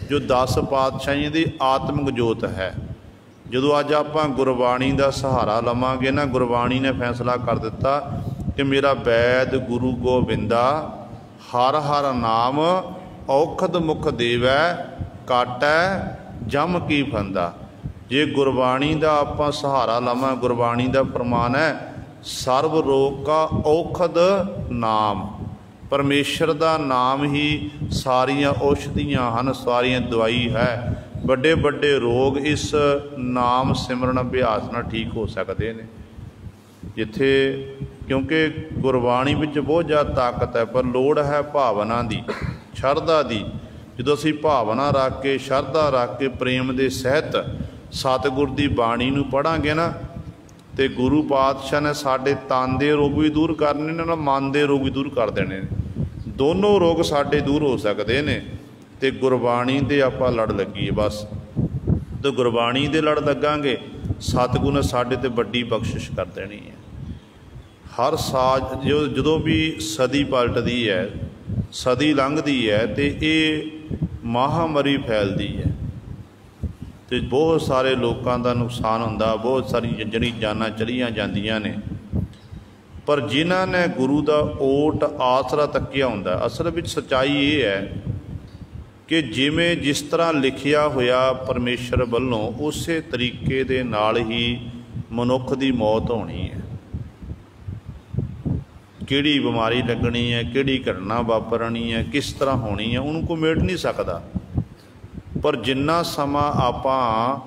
[SPEAKER 1] ਜੋ 10 ਪਾਤਸ਼ਾਹੀਆਂ ਦੀ ਆਤਮਿਕ ਜੋਤ ਹੈ। ਜਦੋਂ ਅੱਜ ਆਪਾਂ ਗੁਰਬਾਣੀ ਦਾ ਸਹਾਰਾ ਲਵਾਂਗੇ ਨਾ, ਗੁਰਬਾਣੀ ਨੇ ਫੈਸਲਾ ਕਰ ਦਿੱਤਾ ਕਿ ਮੇਰਾ ਵੈਦ ਗੁਰੂ ਗੋਬਿੰਦਾ ਹਰ ਹਰ ਨਾਮ ਔਖਦ ਮੁਖ ਦੇਵੈ ਕਾਟੈ ਜਮ ਕੀ ਫੰਦਾ। ਜੇ ਗੁਰਬਾਣੀ ਦਾ ਆਪਾਂ ਸਹਾਰਾ ਲਵਾਂ, ਗੁਰਬਾਣੀ ਦਾ ਪ੍ਰਮਾਣ ਹੈ ਸਰਬ ਰੋਗ ਕਾ ਔਖਦ ਨਾਮ। ਪਰਮੇਸ਼ਰ ਦਾ ਨਾਮ ਹੀ ਸਾਰੀਆਂ ਔਸ਼ਧੀਆਂ ਹਨ, ਸਾਰੀਆਂ ਦਵਾਈ ਹੈ। ਵੱਡੇ ਵੱਡੇ ਰੋਗ ਇਸ ਨਾਮ ਸਿਮਰਨ ਅਭਿਆਸ ਨਾਲ ਠੀਕ ਹੋ ਸਕਦੇ ਨੇ। ਜਿੱਥੇ ਕਿਉਂਕਿ ਗੁਰਬਾਣੀ ਵਿੱਚ ਬਹੁਤ ਜ਼ਿਆਦਾ ਤਾਕਤ ਹੈ, ਪਰ ਲੋੜ ਹੈ ਭਾਵਨਾ ਦੀ, ਸ਼ਰਧਾ ਦੀ। ਜਦੋਂ ਅਸੀਂ ਭਾਵਨਾ ਰੱਖ ਕੇ, ਸ਼ਰਧਾ ਰੱਖ ਕੇ, ਪ੍ਰੇਮ ਦੇ ਸਹਿਤ ਸਤਿਗੁਰ ਦੀ ਬਾਣੀ ਨੂੰ ਪੜ੍ਹਾਂਗੇ ਨਾ, ਤੇ ਗੁਰੂ ਪਾਤਸ਼ਾਹ ਨੇ ਸਾਡੇ ਤਨ ਦੇ ਰੋਗ ਵੀ ਦੂਰ ਕਰਨੇ ਨੇ, ਨਾਲ ਮਨ ਦੇ ਰੋਗ ਵੀ ਦੂਰ ਕਰ ਦੇਣੇ ਨੇ। ਦੋਨੋਂ ਰੋਗ ਸਾਡੇ ਦੂਰ ਹੋ ਸਕਦੇ ਨੇ। ਤੇ ਗੁਰਬਾਣੀ ਦੇ ਆਪਾਂ ਲੜ ਲੱਗੀਏ ਬਸ। ਤੇ ਗੁਰਬਾਣੀ ਦੇ ਲੜ ਲੱਗਾਂਗੇ, ਸਤਿਗੁਰੂ ਨੇ ਸਾਡੇ ਤੇ ਵੱਡੀ ਬਖਸ਼ਿਸ਼ ਕਰ ਦੇਣੀ ਹੈ। ਹਰ ਸਾਜ ਜਦੋਂ ਵੀ ਸਦੀ ਪਲਟਦੀ ਹੈ, ਸਦੀ ਲੰਘਦੀ ਹੈ, ਤੇ ਇਹ ਮਹਾਂਮਾਰੀ ਫੈਲਦੀ ਹੈ ਤੇ ਬਹੁਤ ਸਾਰੇ ਲੋਕਾਂ ਦਾ ਨੁਕਸਾਨ ਹੁੰਦਾ, ਬਹੁਤ ਸਾਰੀਆਂ ਜਿਹੜੀ ਜਾਨਾਂ ਚਲੀਆਂ ਜਾਂਦੀਆਂ ਨੇ। ਪਰ ਜਿਨ੍ਹਾਂ ਨੇ ਗੁਰੂ ਦਾ ਓਟ ਆਸਰਾ ਤੱਕਿਆ ਹੁੰਦਾ, ਅਸਲ ਵਿੱਚ ਸੱਚਾਈ ਇਹ ਹੈ ਕਿ ਜਿਵੇਂ ਜਿਸ ਤਰ੍ਹਾਂ ਲਿਖਿਆ ਹੋਇਆ ਪਰਮੇਸ਼ਰ ਵੱਲੋਂ, ਉਸੇ ਤਰੀਕੇ ਦੇ ਨਾਲ ਹੀ ਮਨੁੱਖ ਦੀ ਮੌਤ ਹੋਣੀ ਹੈ। ਕਿਹੜੀ ਬਿਮਾਰੀ ਲੱਗਣੀ ਹੈ, ਕਿਹੜੀ ਘਟਨਾ ਵਾਪਰਨੀ ਹੈ, ਕਿਸ ਤਰ੍ਹਾਂ ਹੋਣੀ ਹੈ, ਉਹਨੂੰ ਕੋਈ ਮੇਟ ਨਹੀਂ ਸਕਦਾ। ਪਰ ਜਿੰਨਾ ਸਮਾਂ ਆਪਾਂ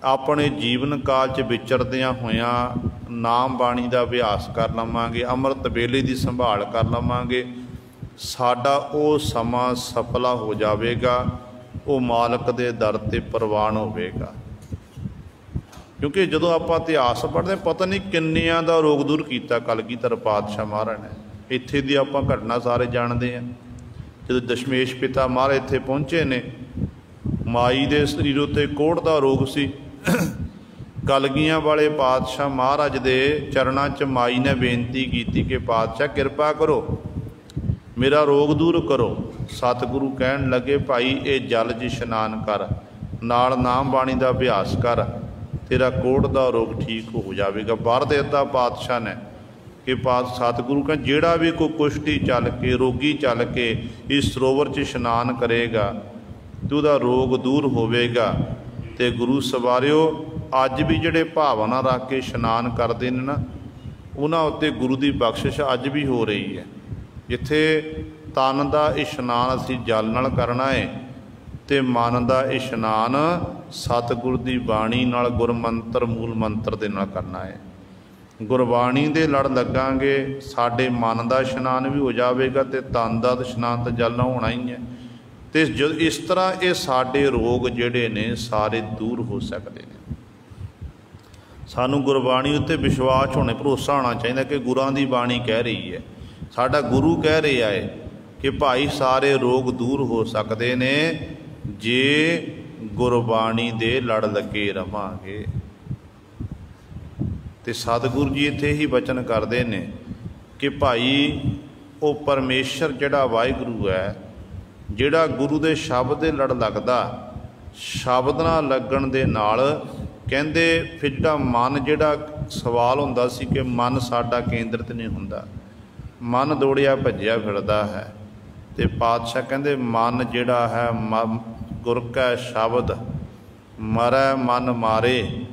[SPEAKER 1] ਆਪਣੇ ਜੀਵਨ ਕਾਲ 'ਚ ਵਿਚਰਦਿਆਂ ਹੋਇਆਂ ਨਾਮ ਬਾਣੀ ਦਾ ਅਭਿਆਸ ਕਰ ਲਵਾਂਗੇ, ਅੰਮ੍ਰਿਤ ਵੇਲੇ ਦੀ ਸੰਭਾਲ ਕਰ ਲਵਾਂਗੇ, ਸਾਡਾ ਉਹ ਸਮਾਂ ਸਫਲਾ ਹੋ ਜਾਵੇਗਾ, ਉਹ ਮਾਲਕ ਦੇ ਦਰ 'ਤੇ ਪ੍ਰਵਾਨ ਹੋਵੇਗਾ। ਕਿਉਂਕਿ ਜਦੋਂ ਆਪਾਂ ਇਤਿਹਾਸ ਪੜ੍ਹਦੇ, ਪਤਾ ਨਹੀਂ ਕਿੰਨਿਆਂ ਦਾ ਰੋਗ ਦੂਰ ਕੀਤਾ ਕਲਗੀਧਰ ਪਾਤਸ਼ਾਹ ਮਹਾਰਾਜ ਨੇ। ਇੱਥੇ ਦੀ ਆਪਾਂ ਘਟਨਾ ਸਾਰੇ ਜਾਣਦੇ ਹਾਂ। ਜਦੋਂ ਦਸ਼ਮੇਸ਼ ਪਿਤਾ ਮਹਾਰਾਜ ਇੱਥੇ ਪਹੁੰਚੇ ਨੇ, ਮਾਈ ਦੇ ਸਰੀਰ ਉੱਤੇ ਕੋਹੜ ਦਾ ਰੋਗ ਸੀ। ਕਲਗੀਆਂ ਵਾਲੇ ਪਾਤਸ਼ਾਹ ਮਹਾਰਾਜ ਦੇ ਚਰਨਾਂ 'ਚ ਮਾਈ ਨੇ ਬੇਨਤੀ ਕੀਤੀ ਕਿ ਪਾਤਸ਼ਾਹ ਕਿਰਪਾ ਕਰੋ, ਮੇਰਾ ਰੋਗ ਦੂਰ ਕਰੋ। ਸਤਿਗੁਰੂ ਕਹਿਣ ਲੱਗੇ, ਭਾਈ ਇਹ ਜਲ 'ਚ ਇਸ਼ਨਾਨ ਕਰ, ਨਾਲ ਨਾਮ ਬਾਣੀ ਦਾ ਅਭਿਆਸ ਕਰ, ਤੇਰਾ ਕੋਹੜ ਦਾ ਰੋਗ ਠੀਕ ਹੋ ਜਾਵੇਗਾ। ਵਰ ਦੇ ਦਿੱਤਾ ਪਾਤਸ਼ਾਹ ਨੇ ਕਿ ਸਤਿਗੁਰੂ ਕਹਿੰਦੇ ਜਿਹੜਾ ਵੀ ਕੋਈ ਕੁਸ਼ਤੀ ਚੱਲ ਕੇ, ਰੋਗੀ ਚੱਲ ਕੇ ਇਸ ਸਰੋਵਰ 'ਚ ਇਸ਼ਨਾਨ ਕਰੇਗਾ ਤੇ ਉਹਦਾ ਰੋਗ ਦੂਰ ਹੋਵੇਗਾ। ਤੇ ਗੁਰੂ ਸਵਾਰਿਓ, ਅੱਜ ਵੀ ਜਿਹੜੇ ਭਾਵਨਾ ਰੱਖ ਕੇ ਇਸ਼ਨਾਨ ਕਰਦੇ ਨੇ ਨਾ, ਉਹਨਾਂ ਉੱਤੇ ਗੁਰੂ ਦੀ ਬਖਸ਼ਿਸ਼ ਅੱਜ ਵੀ ਹੋ ਰਹੀ ਹੈ। ਜਿੱਥੇ ਤਨ ਦਾ ਇਸ਼ਨਾਨ ਅਸੀਂ ਜਲ ਨਾਲ ਕਰਨਾ ਹੈ, ਤੇ ਮਨ ਦਾ ਇਸ਼ਨਾਨ ਸਤਿਗੁਰ ਦੀ ਬਾਣੀ ਨਾਲ, ਗੁਰਮੰਤਰ ਮੂਲ ਮੰਤਰ ਦੇ ਨਾਲ ਕਰਨਾ ਹੈ। ਗੁਰਬਾਣੀ ਦੇ ਲੜ ਲੱਗਾਂਗੇ, ਸਾਡੇ ਮਨ ਦਾ ਇਸ਼ਨਾਨ ਵੀ ਹੋ ਜਾਵੇਗਾ, ਤੇ ਤਨ ਦਾ ਇਸ਼ਨਾਨ ਤਾਂ ਜਲ ਨਾਲ ਹੋਣਾ ਹੀ ਹੈ। ਤੇ ਜਦ ਇਸ ਤਰ੍ਹਾਂ ਇਹ ਸਾਡੇ ਰੋਗ ਜਿਹੜੇ ਨੇ ਸਾਰੇ ਦੂਰ ਹੋ ਸਕਦੇ ਨੇ। ਸਾਨੂੰ ਗੁਰਬਾਣੀ ਉੱਤੇ ਵਿਸ਼ਵਾਸ ਹੋਣਾ, ਭਰੋਸਾ ਹੋਣਾ ਚਾਹੀਦਾ ਕਿ ਗੁਰਾਂ ਦੀ ਬਾਣੀ ਕਹਿ ਰਹੀ ਹੈ, ਸਾਡਾ ਗੁਰੂ ਕਹਿ ਰਿਹਾ ਹੈ ਕਿ ਭਾਈ ਸਾਰੇ ਰੋਗ ਦੂਰ ਹੋ ਸਕਦੇ ਨੇ ਜੇ ਗੁਰਬਾਣੀ ਦੇ ਲੜ ਲੱਗੇ ਰਵਾਂਗੇ। ਤੇ ਸਤਿਗੁਰੂ ਜੀ ਇੱਥੇ ਹੀ ਬਚਨ ਕਰਦੇ ਨੇ ਕਿ ਭਾਈ ਉਹ ਪਰਮੇਸ਼ਰ ਜਿਹੜਾ ਵਾਹਿਗੁਰੂ ਹੈ, ਜਿਹੜਾ ਗੁਰੂ ਦੇ ਸ਼ਬਦ ਦੇ ਲੜ ਲੱਗਦਾ, ਸ਼ਬਦ ਨਾਲ ਲੱਗਣ ਦੇ ਨਾਲ ਕਹਿੰਦੇ ਫਿਰ ਜਿਹੜਾ ਮਨ, ਜਿਹੜਾ ਸਵਾਲ ਹੁੰਦਾ ਸੀ ਕਿ ਮਨ ਸਾਡਾ ਕੇਂਦਰਿਤ ਨਹੀਂ ਹੁੰਦਾ, ਮਨ ਦੌੜਿਆ ਭੱਜਿਆ ਫਿਰਦਾ ਹੈ। ਤੇ ਪਾਤਸ਼ਾਹ ਕਹਿੰਦੇ ਮਨ ਜਿਹੜਾ ਹੈ, ਗੁਰ ਕੈ ਸ਼ਬਦ ਮਰੈ ਮਨ ਮਾਰੇ,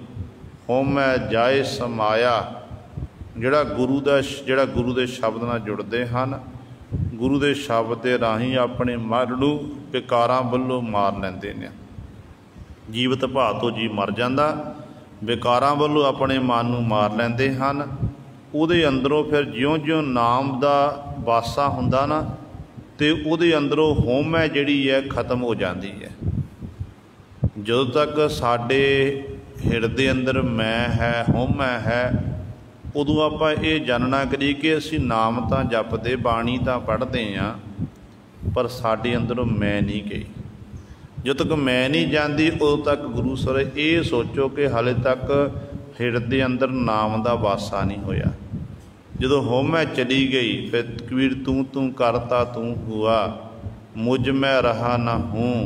[SPEAKER 1] ਹੋਮੈ ਜਾਏ ਸਮਾਇਆ। ਜਿਹੜਾ ਗੁਰੂ ਦੇ ਸ਼ਬਦ ਨਾਲ ਜੁੜਦੇ ਹਨ, ਗੁਰੂ ਦੇ ਸ਼ਬਦ ਦੇ ਰਾਹੀਂ ਆਪਣੇ ਮਨ ਨੂੰ ਵਿਕਾਰਾਂ ਵੱਲੋਂ ਮਾਰ ਲੈਂਦੇ ਨੇ। ਜੀਵਤ ਭਾਅ ਤੋਂ ਜੀ ਮਰ ਜਾਂਦਾ, ਵਿਕਾਰਾਂ ਵੱਲੋਂ ਆਪਣੇ ਮਨ ਨੂੰ ਮਾਰ ਲੈਂਦੇ ਹਨ। ਉਹਦੇ ਅੰਦਰੋਂ ਫਿਰ ਜਿਉਂ-ਜਿਉਂ ਨਾਮ ਦਾ ਵਾਸਾ ਹੁੰਦਾ ਨਾ, ਤੇ ਉਹਦੇ ਅੰਦਰੋਂ ਹਉਮੈ ਜਿਹੜੀ ਹੈ ਖਤਮ ਹੋ ਜਾਂਦੀ ਹੈ। ਜਦੋਂ ਤੱਕ ਸਾਡੇ ਹਿਰਦੇ ਅੰਦਰ ਮੈਂ ਹੈ, ਹਉਮੈ ਹੈ, ਉਦੋਂ ਆਪਾਂ ਇਹ ਜਾਣਨਾ ਕਰੀਏ ਕਿ ਅਸੀਂ ਨਾਮ ਤਾਂ ਜਪਦੇ, ਬਾਣੀ ਤਾਂ ਪੜ੍ਹਦੇ ਹਾਂ, ਪਰ ਸਾਡੇ ਅੰਦਰੋਂ ਮੈਂ ਨਹੀਂ ਗਈ। जो तक मैं नहीं जानती उदों तक गुरु सर ये सोचो कि हाले तक हिरदे अंदर नाम का वासा नहीं होया। जो होमै चली गई फिर कबीर तू करता तू हुआ, मुझ में रहा न हूँ,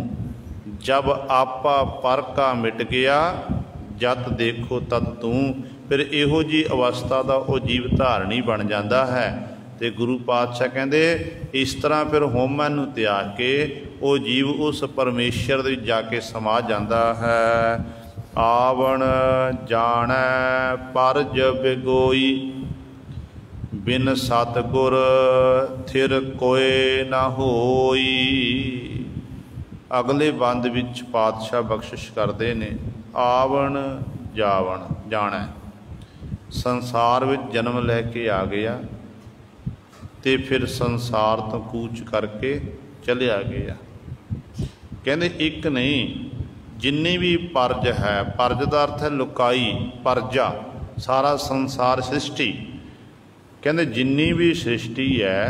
[SPEAKER 1] जब आपा पर का मिट गया, जत देखो तत तू। फिर इहो जी अवस्था का वो जीव धारणी बन जाता है। तो गुरु पातशाह कहते इस तरह फिर होमै नूं त्याग के वो जीव उस परमेश्वर दे जाके समा जाता है। आवण जाणै परज बिगोई, बिन सतगुर थिर कोय न होई। अगले बंद विच पातशाह बख्शिश करते ने, आवण जावण जाणै, संसार विच जन्म लैके आ गया ते फिर संसार तो कूच करके चलिया गया। कहते एक नहीं जिन्नी भी परज है, परज का अर्थ है लुकाई, परजा सारा संसार सृष्टि। कहते जिन्नी भी सृष्टि है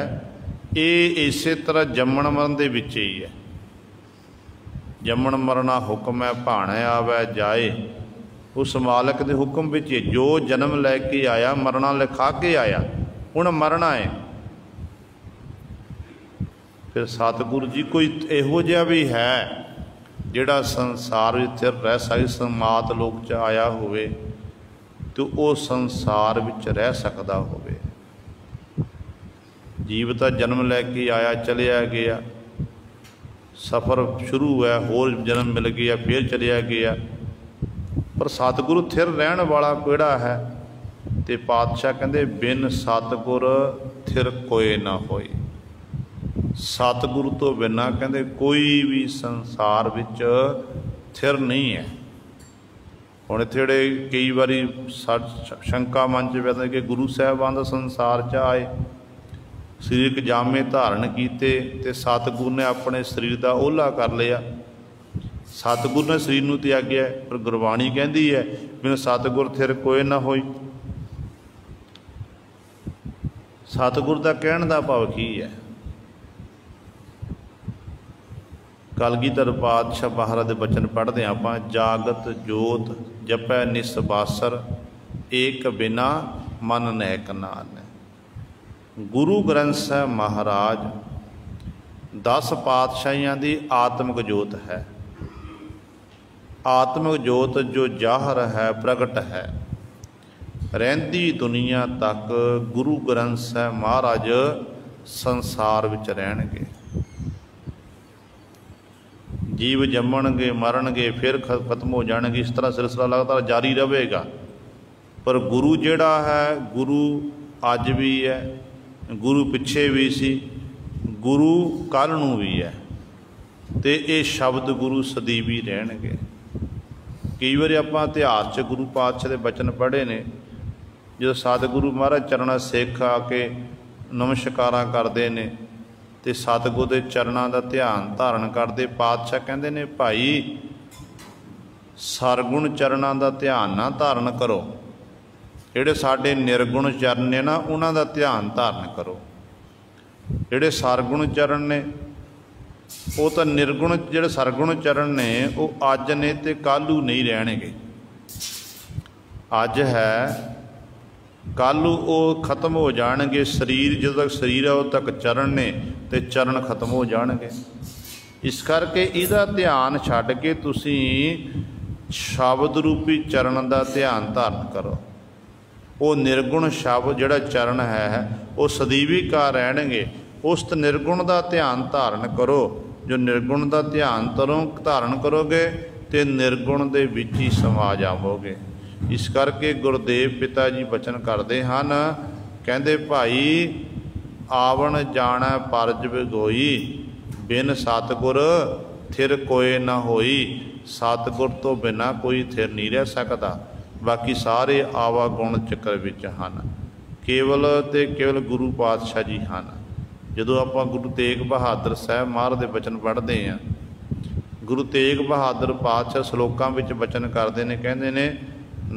[SPEAKER 1] ये इस तरह जम्मण मरण दे विच ही है। जम्मण मरना हुक्म है, भाणे आवे जाए, उस मालक के हुक्म विच जो जन्म लैके आया मरना लिखा के आया, हुण मरना है। फिर सतगुरु जी कोई इहो जिहा भी है जिहड़ा संसार विच स्थिर रह सके, समात लोक च आया होवे तो वो संसार विच रह सकदा होवे। जीव तो जन्म लैके आया चलिया गया, सफ़र शुरू है, होर जन्म मिल गया, फिर चलिया गया। पर सतगुरु थिर रहन वाला किहड़ा है? तो पातशाह कहते बिन सतगुर थिर कोई ना होई। सतगुरु तो बिना कहते कोई भी संसार विच थिर नहीं है। हुण इत्थे कई बारी शंका मन च पैदा कि गुरु साहिबान दा संसार च आए, सरीरक जामे धारण किए ते सतगुरु ने अपने शरीर का ओला कर लिया। सतगुरु ने शरीर नूं त्याग्या, पर गुरबाणी कहती है बिन सतगुर थिर कोई ना होई। सतगुरु का कहण का भाव की है? कलगीधर पातशाह महाराज दे बचन पढ़ते आप, जागत जोत जपै निसबासर, एक बिना मन नैक नान। गुरु ग्रंथ साहिब महाराज 10 पातशाहियां दी आत्मिक जोत है। आत्मिक जोत जो जाहर है, प्रगट है, रहिंदी दुनिया तक गुरु ग्रंथ साहिब महाराज संसार विच रहणगे। जीव जम्मणगे मरनगे फिर खत्म हो जाएंगे, इस तरह सिलसिला लगातार जारी रहेगा। पर गुरु जिहड़ा है, गुरु अज भी है, गुरु पिछे भी सी, गुरु कल नूं भी है, तो ये शब्द गुरु सदीवी रहणगे। कई बार आपां इतिहास च गुरु पातशाह दे बचन पढ़े ने, जो सतगुरु महाराज चरणा सिख आके नमस्कारां करते ने ते सतगुरु के चरणों का ध्यान धारण करते, पातशाह कहते ने भाई सरगुण चरणों का ध्यान ना धारण करो, जिहड़े साडे निर्गुण चरण ने ना उन्हां दा ध्यान धारण करो। जिहड़े सरगुण चरण ने वो तो निर्गुण, जिहड़े सरगुण चरण ने वो अज ने ते कालू नहीं रहणगे। अज है कल वो खत्म हो जाएंगे। शरीर जो तक शरीर है उद तक चरण ने, तो चरण खत्म हो जाएंगे। इस करके इहदा ध्यान छड्ड के तुसी शब्द रूपी चरण का ध्यान धारण करो। वो निर्गुण शब्द जिहड़ा चरण है वो सदीवी का रहणगे। उस निर्गुण का ध्यान धारण करो। जो निर्गुण का ध्यान धारण करोगे तो निर्गुण के विच ही समा जावोगे। इस करके गुरुदेव पिता जी बचन करते हैं, कहते भाई आवण जाणै परज बिगोई, बिन सतगुर थिर कोई ना होई। सतगुर तो बिना कोई थिर नहीं रह सकता। बाकी सारे आवागुण चक्कर विच हन, केवल ते केवल गुरु पातशाह जी हैं। जदों आपां गुरु तेग बहादुर साहब महाराज दे बचन पढ़ते हैं, गुरु तेग बहादुर पातशाह श्लोकां विच बचन करते हैं, कहते ने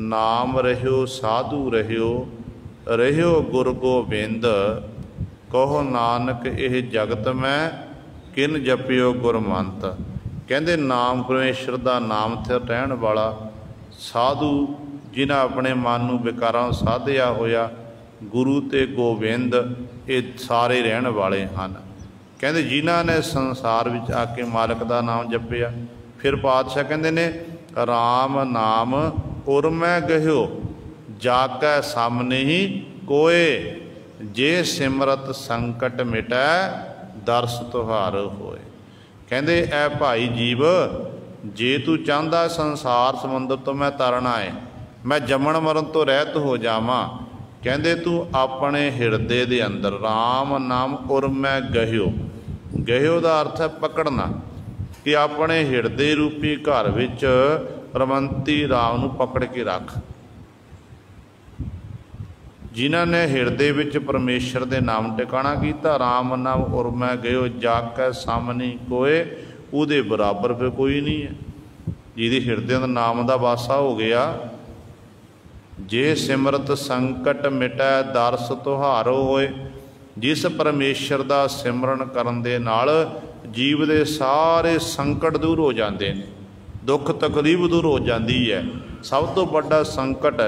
[SPEAKER 1] नाम रहियो साधु रहियो, रहियो गुर गोबिंद, कहो नानक एह जगत में किन जपियो गुरमंत। कहते नाम परमेश्वर का नाम थे रहन वाला साधु जिन्हें अपने मन नूं विकारां साधिया होया गुरु ते गोबिंद ये सारे रहन वाले हैं। कहते जिन्हां ने संसार विच आके मालक का नाम जपिया। फिर पातशाह कहते ने राम नाम उर्मै गहियो जाकै सामने ही कोय जे सिमरत संकट मिटै दर्श तुहार होए। कहते ऐ भाई जीव जे तू चाहता संसार समुंदर तो मैं तरना है, मैं जमन मरण तो रहत हो जावां, कहते तू अपने हिरदे दे अंदर राम नाम उर्मै गहियो। गहियो का अर्थ है पकड़ना, कि अपने हिरदे रूपी घर विच रमंती राम नूं पकड़ के रख। जिन्हां ने हिरदे विच परमेश्वर दे नाम टिकाणा कीता, राम नाम उर्मै गयो जाकै सामने कोय, उहदे बराबर फिर कोई नहीं है। जिहदे हिरदे दा नाम दा वासा हो गया, जे सिमरत संकट मिटै दर्श तुहारो होए। जिस परमेश्वर का सिमरन करन दे नाल जीव दे सारे संकट दूर हो जाते हैं, दुख तकलीफ दूर हो जाती है। सब तो बड़ा संकट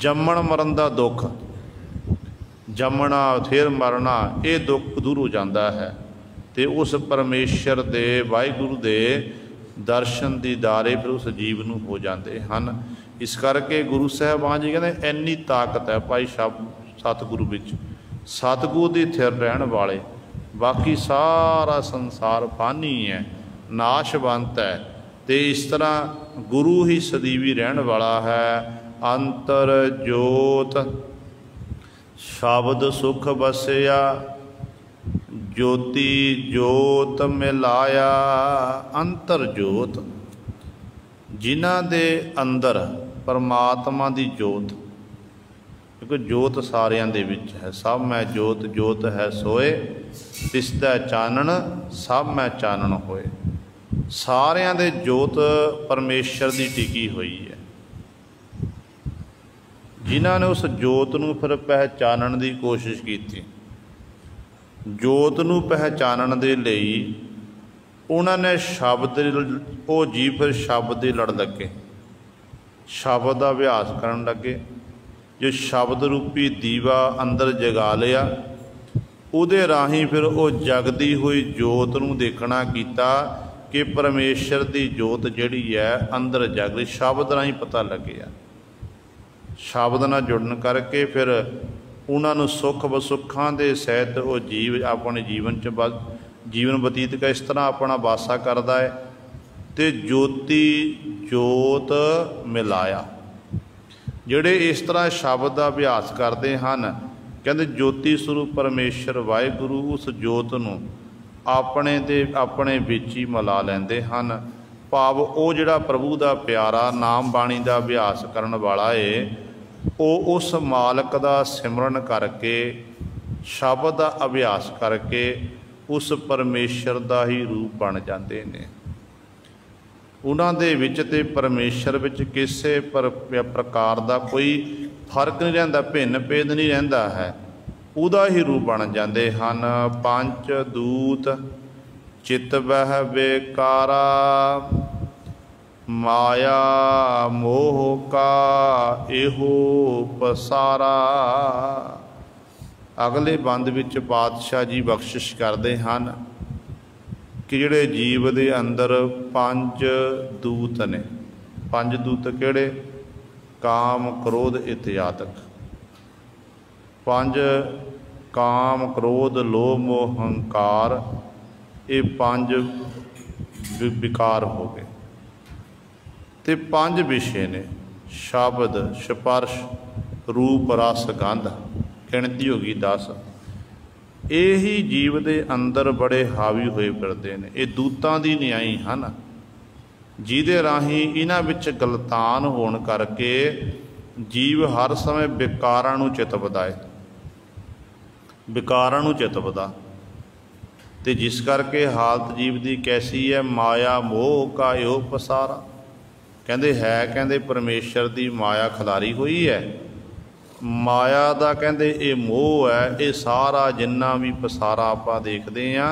[SPEAKER 1] जम्मण मरण का दुख, जमना फिर मरना, ये दुख दूर हो जाता है। तो उस परमेश्वर दे वाहिगुरु दे दर्शन दीदारे फिर उस जीव नूं हो जाते हैं। इस करके गुरु साहबान जी कहते इन्नी ताकत है भाई सतगुरु विच, सतगुरु दी थिर रहन वाले। बाकी सारा संसार फानी है, नाशवंत है। तो इस तरह गुरु ही सदीवी रहन वाला है। अंतर जोत शब्द सुख बसिया, ज्योति जोत मिलाया। अंतर जोत जिन्हां दे अंदर परमात्मा दी जोत, क्योंकि जोत सारियां दे विच है। सब मैं जोत जोत है सोए, तिसदा चानन सब मैं चानन होए। सारियां दे जोत परमेश्वर दी टिकी हुई है। जिन्हां ने उस जोत नूं फिर पहचानण दी कोशिश की, जोत नूं पहचानण दे लई उन्होंने शब्द वो जी फिर शब्द दे लड़ लगे, शब्द का अभ्यास करन लगे। जो शब्द रूपी दीवा अंदर जगा लिया, उहदे राही फिर वो जगदी हुई जोत नूं देखना कीता कि परमेश्वर की जोत जिहड़ी है अंदर जग रही। शब्द राही पता लग्या, शब्द नाल जुड़न करके फिर उन्होंने सुख बसुखां दे सहित वो जीव अपने जीवन च जीवन बतीत का इस तरह अपना वासा करता है। तो ज्योति जोत मिलाया, जिहड़े इस तरह शब्द का अभ्यास करते हैं, कहते ज्योति स्वरूप परमेश्वर वाहिगुरु उस जोत नूं अपने ते अपने विच ही मिला लैंदे हन। भाव वो जिहड़ा प्रभु का प्यारा नाम बाणी का अभ्यास करन वाला है, वो उस मालक का सिमरन करके शब्द का अभ्यास करके उस परमेश्वर का ही रूप बन जाते हैं। उन्हां दे विच ते परमेश्वर विच किसी प्रकार का कोई फर्क नहीं रहिंदा, भिन्न भेद नहीं रहिंदा है, उहदा ही रूप बन जाते हैं। पंच दूत चित बह बेकारा, माया मोह का एहो पसारा। अगले बंद विच पातशाह जी बख्शिश करते हैं कि जिहड़े जीव दे अंदर पंज दूत ने, पंज दूत किहड़े? काम क्रोध इत्यादक। पंज काम क्रोध लोभ मोह हंकार, ये पंज विकार हो गए। ते पंज विषय ने शब्द स्पर्श रूप रस गंध, गिणती होगी 10। यही जीव के अंदर बड़े हावी हुए फिरते हैं। ये दूतां दी न्याई हैं, जिहदे राही इन्हां विच गलतान होण करके जीव हर समय विकारां नूं चितवदा है, विकारां नूं चितवदा। ते जिस करके हालत जीव की कैसी है? माया मोह का यो पसारा। कहते है, कहते परमेश्वर की माया खिलारी हुई है। माया का कहते ये मोह है, ये सारा जिन्ना भी पसारा आपां देखते हैं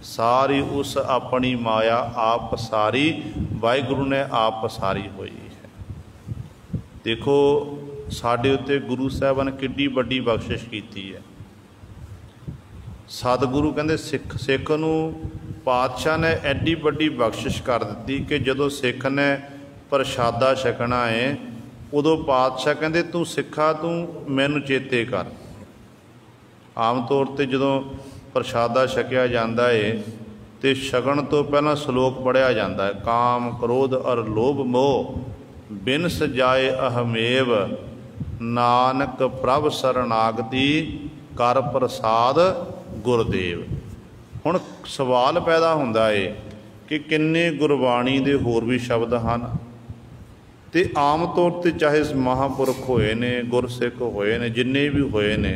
[SPEAKER 1] सारी उस अपनी माया आप पसारी, वाहिगुरु ने आप पसारी हुई है। देखो साडे उत्ते गुरु साहिबान किड्डी वड्डी बख्शिश कीती है। सतगुरु कहते सिख नूं पातशाह ने एड्डी वड्डी बख्शिश कर दी कि जदों सिख ने प्रशादा छकना है उदों पातशाह कहते तू सिखा तू मैनू चेते कर। आम तौर पर जदों प्रशादा छकिया जाता है तो छकण तो पहला सलोक पढ़िया जाता है, काम क्रोध और लोभ मोह बिन सजाए अहमेव, नानक प्रभ शरणागति कर प्रसाद गुरदेव। हुण सवाल पैदा हुंदा है कि किन्ने गुरबाणी दे होर भी शब्द हैं तो आम तौर पर चाहे महापुरख होए ने, गुरसिख होए ने, जिन्ने भी होए ने,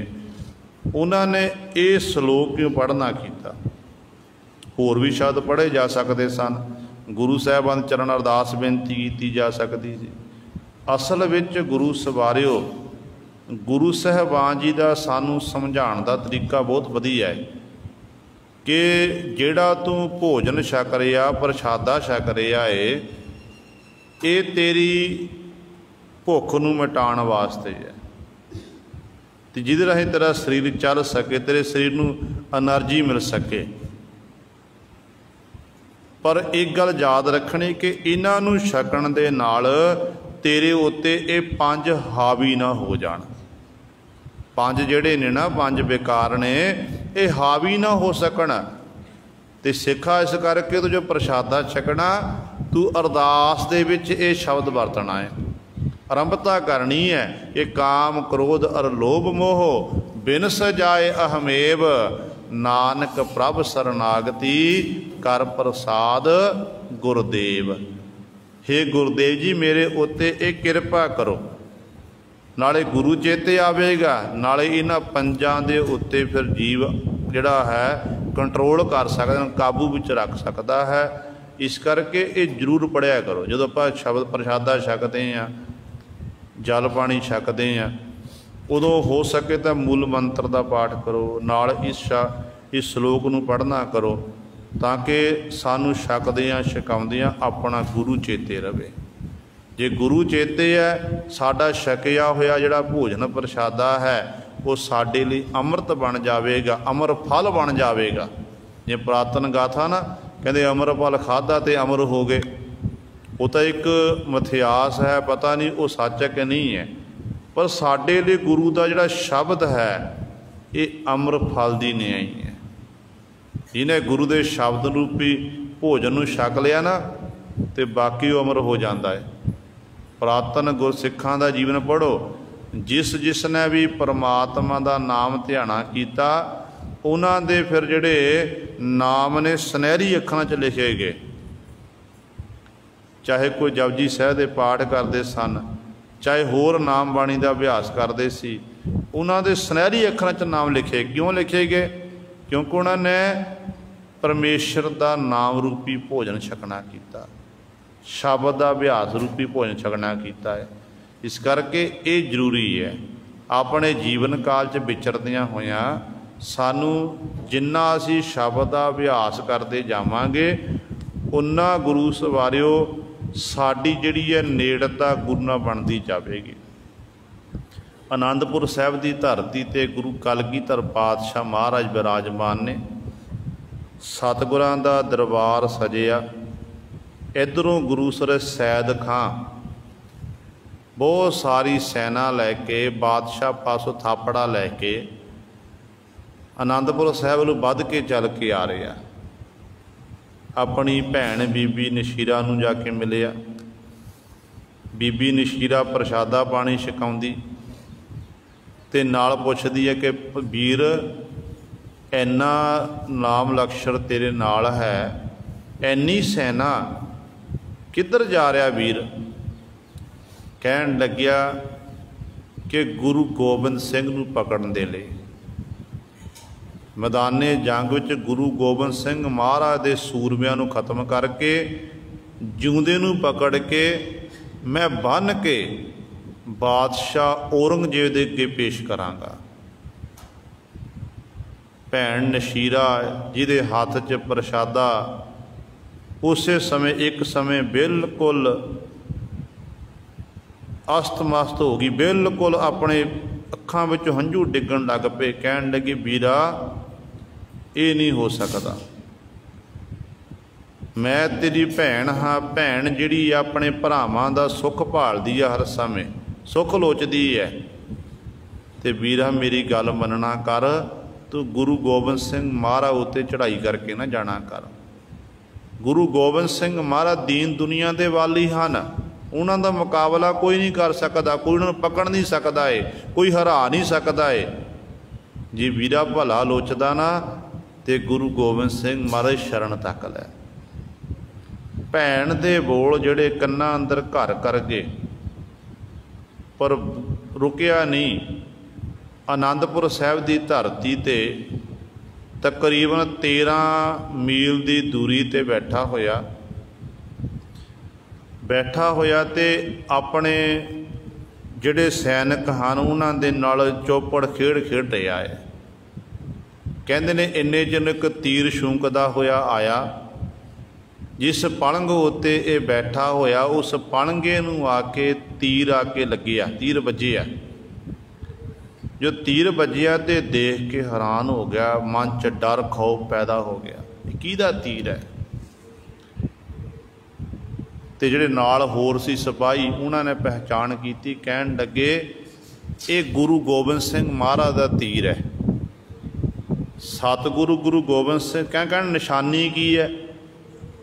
[SPEAKER 1] उन्होंने ये सलोक क्यों पढ़ना किया। होर भी शब्द पढ़े जा सकते सन, गुरु साहिबान चरण अरदास बेनती की जा सकती सी। असल विच गुरु सवारिओ गुरु साहिबान जी का सानू समझाउण दा तरीका बहुत वधिया है कि जिहड़ा तू भोजन छक रिहा, प्रशादा छक रिहा है, ये तेरी भुख नूं मिटाउण वास्ते है, तो जिहदे राहीं तेरा शरीर चल सके, तेरे शरीर नूं एनर्जी मिल सके। पर एक गल याद रखनी कि इन्हां नूं छकण दे नाल तेरे उत्ते ये 5 हावी ना हो जाण। 5 जिहड़े ने ना, 5 बेकार ने, ये हावी ना हो सकण। ते सिखा इस करके तो जो प्रशादा छकना तू अरदास दे विच ये शब्द वरतना है, आरंभता करनी है। ये काम क्रोध और लोभ मोह बिन सजाए अहमेव, नानक प्रभ शरणागति कर प्रसाद गुरदेव। हे गुरदेव जी मेरे उत्ते एक कृपा करो। नाले गुरु चेते आवेगा, नाले इन्हां 5 दे उत्ते फिर जीव जिहड़ा है कंट्रोल कर सकदा, काबू विच रख सकदा है। इस करके ये जरूर पढ़िया करो। जदों आपां शब्द प्रशादा छकते हैं, जल पानी छकते हैं, उदों हो सके तो मूल मंत्र का पाठ करो, नाल इस श्लोक नूं पढ़ना करो, ताकि सानू छकदियां छकाउंदियां अपना गुरु चेते रहे। जे गुरु चेते है, साडा छकिया होया जिहड़ा भोजन प्रशादा है वो साडे लई अमृत बन जाएगा, अमर फल बन जाएगा। जे पुरातन गाथा ना कहते अमर फल खाधा तो अमर हो गए, वो तो एक मिथਿਆਸ है, पता नहीं वो सच है कि नहीं है। पर साडे लिए गुरु का जिहड़ा शब्द है ये अमर फल की न्याई है। जिन्हें गुरु के शब्द रूपी भोजन नूं छक लिया ना तो बाकी वो अमर हो जाता है। पुरातन गुरसिखां दा जीवन पढ़ो, जिसने भी परमात्मा का नाम ध्याना किया उन्हां दे फिर जिहड़े नाम ने सुनहरी अखां च लिखे गए। चाहे कोई जपजी साहिब दे पाठ करते सन, चाहे होर नाम बाणी का अभ्यास करते सी, उन्हां दे सुनहरी अखां च नाम लिखे। क्यों लिखे गए? क्योंकि उन्होंने परमेश्वर का नाम रूपी भोजन छकना किया, शब्द का अभ्यास रूपी भोजन छकना किया है। इस करके ये जरूरी है। अपने जीवन काल च विचरदियां होइयां सानू जिन्ना असी शब्द का अभ्यास करते जावांगे उन्ना गुरु सवारिओ साडी जिहड़ी है नेड़ता गुरु नाल बनती जाएगी। आनंदपुर साहिब की धरती ते गुरु कलगीधर पातशाह महाराज विराजमान ने। सतगुरां दा दरबार सजिया। इधरों गुरु सर सैद खां बहुत सारी सैना लैके बादशाह पासों थापड़ा लैके आनंदपुर साहिब नूं वध के चल के आ रहा। अपनी भैन बीबी नशीरा नूं जाके मिलिया। बीबी नशीरा प्रशादा पानी छकाउंदी ते नाल पुछदी है कि वीर इन्ना नाम लक्षण तेरे नाल है, इन्नी सैना किधर जा रहा वीर? कहन लग्या कि गुरु गोबिंद सिंह नूं पकड़न दे लई। मैदाने जंग विच गुरु गोबिंद सिंह महाराज दे सूरमियां नूं खत्म करके जिउंदे नूं पकड़ के मैं बन के बादशाह औरंगजेब दे अगे पेश करांगा। भैन नशीरा जिहदे हथ च प्रशादा, उस समय एक समय बिल्कुल अस्तमस्त हो गई, बिल्कुल अपने अखां विच हंझू डिगण लग पे। कहण लगी वीरा ये नहीं हो सकता, मैं तेरी भैन हाँ। भैन जिहड़ी अपने भरावां दा सुख भालदी आ, हर समय सुख लोचदी है। ते वीरा मेरी गल मनना कर, तू गुरु गोबिंद सिंह महाराज उत्ते चढ़ाई करके ना जाना कर। गुरु गोबिंद सिंह महाराज दीन दुनिया दे वाली हन, उन्हां दा मुकाबला कोई नहीं कर सकता, कोई उन्हां नूं पकड़ नहीं सकता है, कोई हरा नहीं सकता है। जे वीरा भला लोचदा ना ते गुरु गोबिंद सिंह महाराज शरण तक लै। भैन दे बोल जिहड़े कन्नां अंदर घर कर गए, पर रुकिया नहीं। आनंदपुर साहिब की धरती ते तकरीबन 13 मील की दूरी ते बैठा होया ते अपने जिहड़े सैनिक हैं उन्हां दे नाल चौपड़ खेड़ रहा है। कहंदे ने इन्ने जन एक तीर छूंकदा होया आया, जिस पलंग उत्ते ये बैठा होया उस पलंगे नूं आके तीर आके लग्या, तीर वज्जिया। जो तीर वज्जिया तो देख के हैरान हो गया, मन च डर खौफ पैदा हो गया, किहदा तीर है। ते जिहड़े नाल होर सी सिपाही उन्होंने पहचान की, कहन लगे ये गुरु गोबिंद सिंह महाराज का तीर है। सतगुरु गुरु गोबिंद सिंह कहन निशानी की है।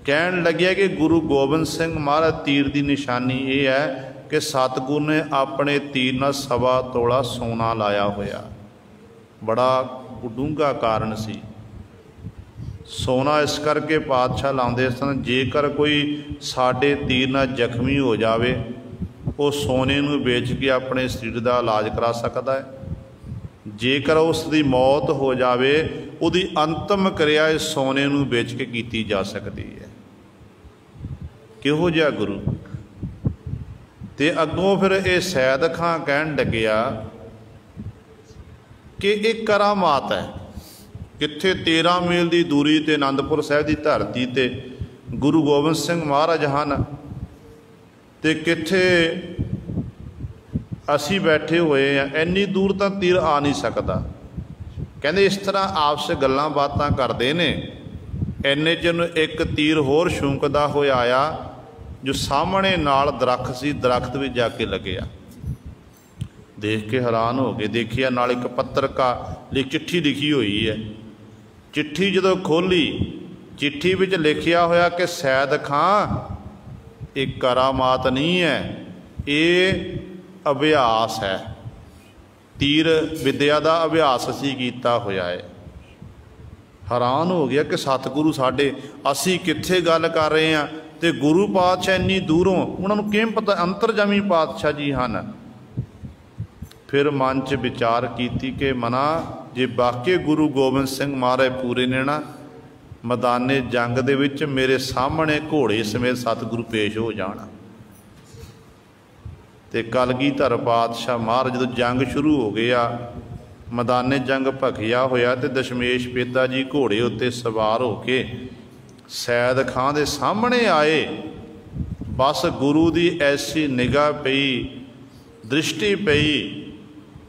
[SPEAKER 1] कहन लग्या कि गुरु गोबिंद सिंह महाराज तीर की निशानी ये है कि सतगुरु ने अपने तीर नाल 1.25 तोला सोना लाया होया। बड़ा डूंगा कारण सी। सोना इस करके पातशाह लाउंदे सन, जेकर कोई साडे तीर नाल जख्मी हो जावे वो सोने नूं बेच के अपने शरीर का इलाज करा सकता है। जेकर उसकी मौत हो जावे उहदी अंतिम क्रिया इस सोने नूं बेच के कीती जा सकती है। किहो जिहा गुरु। ते अगों फिर ये सैद खां कहन लग्या कि एक करामात है। कित्थे 13 मील की दूरी ते आनंदपुर साहिब की धरती ते गुरु गोबिंद सिंह महाराज हैं, ते कित्थे असी बैठे हुए हैं, इन्नी दूर तो तीर आ नहीं सकता। कहते इस तरह आपस गल्लां बातां करते ने, इन्ने चन एक तीर होर छूंकदा होया आया, जो सामने नाल दरख्त सी, दरख्त भी जाके लग्या। देख के हैरान हो गए, देखिया नाल एक पत्रकार चिट्ठी लिखी हुई है। चिट्ठी जदों खोली, चिट्ठी विच लिखिया होया कि सैद खां एक करामात नहीं है, ये अभ्यास है, तीर विद्या का अभ्यास असी कीता होया है। हैरान हो गया कि सतगुरु साडे, असी कित्थे गल कर रहे हैं ते गुरु पातशाह इन्नी दूरों, उन्होंने किवें पता अंतरजामी पातशाह जी हैं। फिर मन च विचार की कि मना जे बाकी गुरु गोबिंद सिंह महाराज पूरे ने ना, मैदाने जंग दे विच मेरे सामने घोड़े समेत सतगुरु पेश हो जाना। ते कलगीधर पातशाह महाराज जो जंग शुरू हो गया, मैदाने जंग भखिया होया, ते दशमेश पिता जी घोड़े उत्ते सवार होके सैद खां दे सामने आए। बस गुरु की ऐसी निगाह पई, दृष्टि पई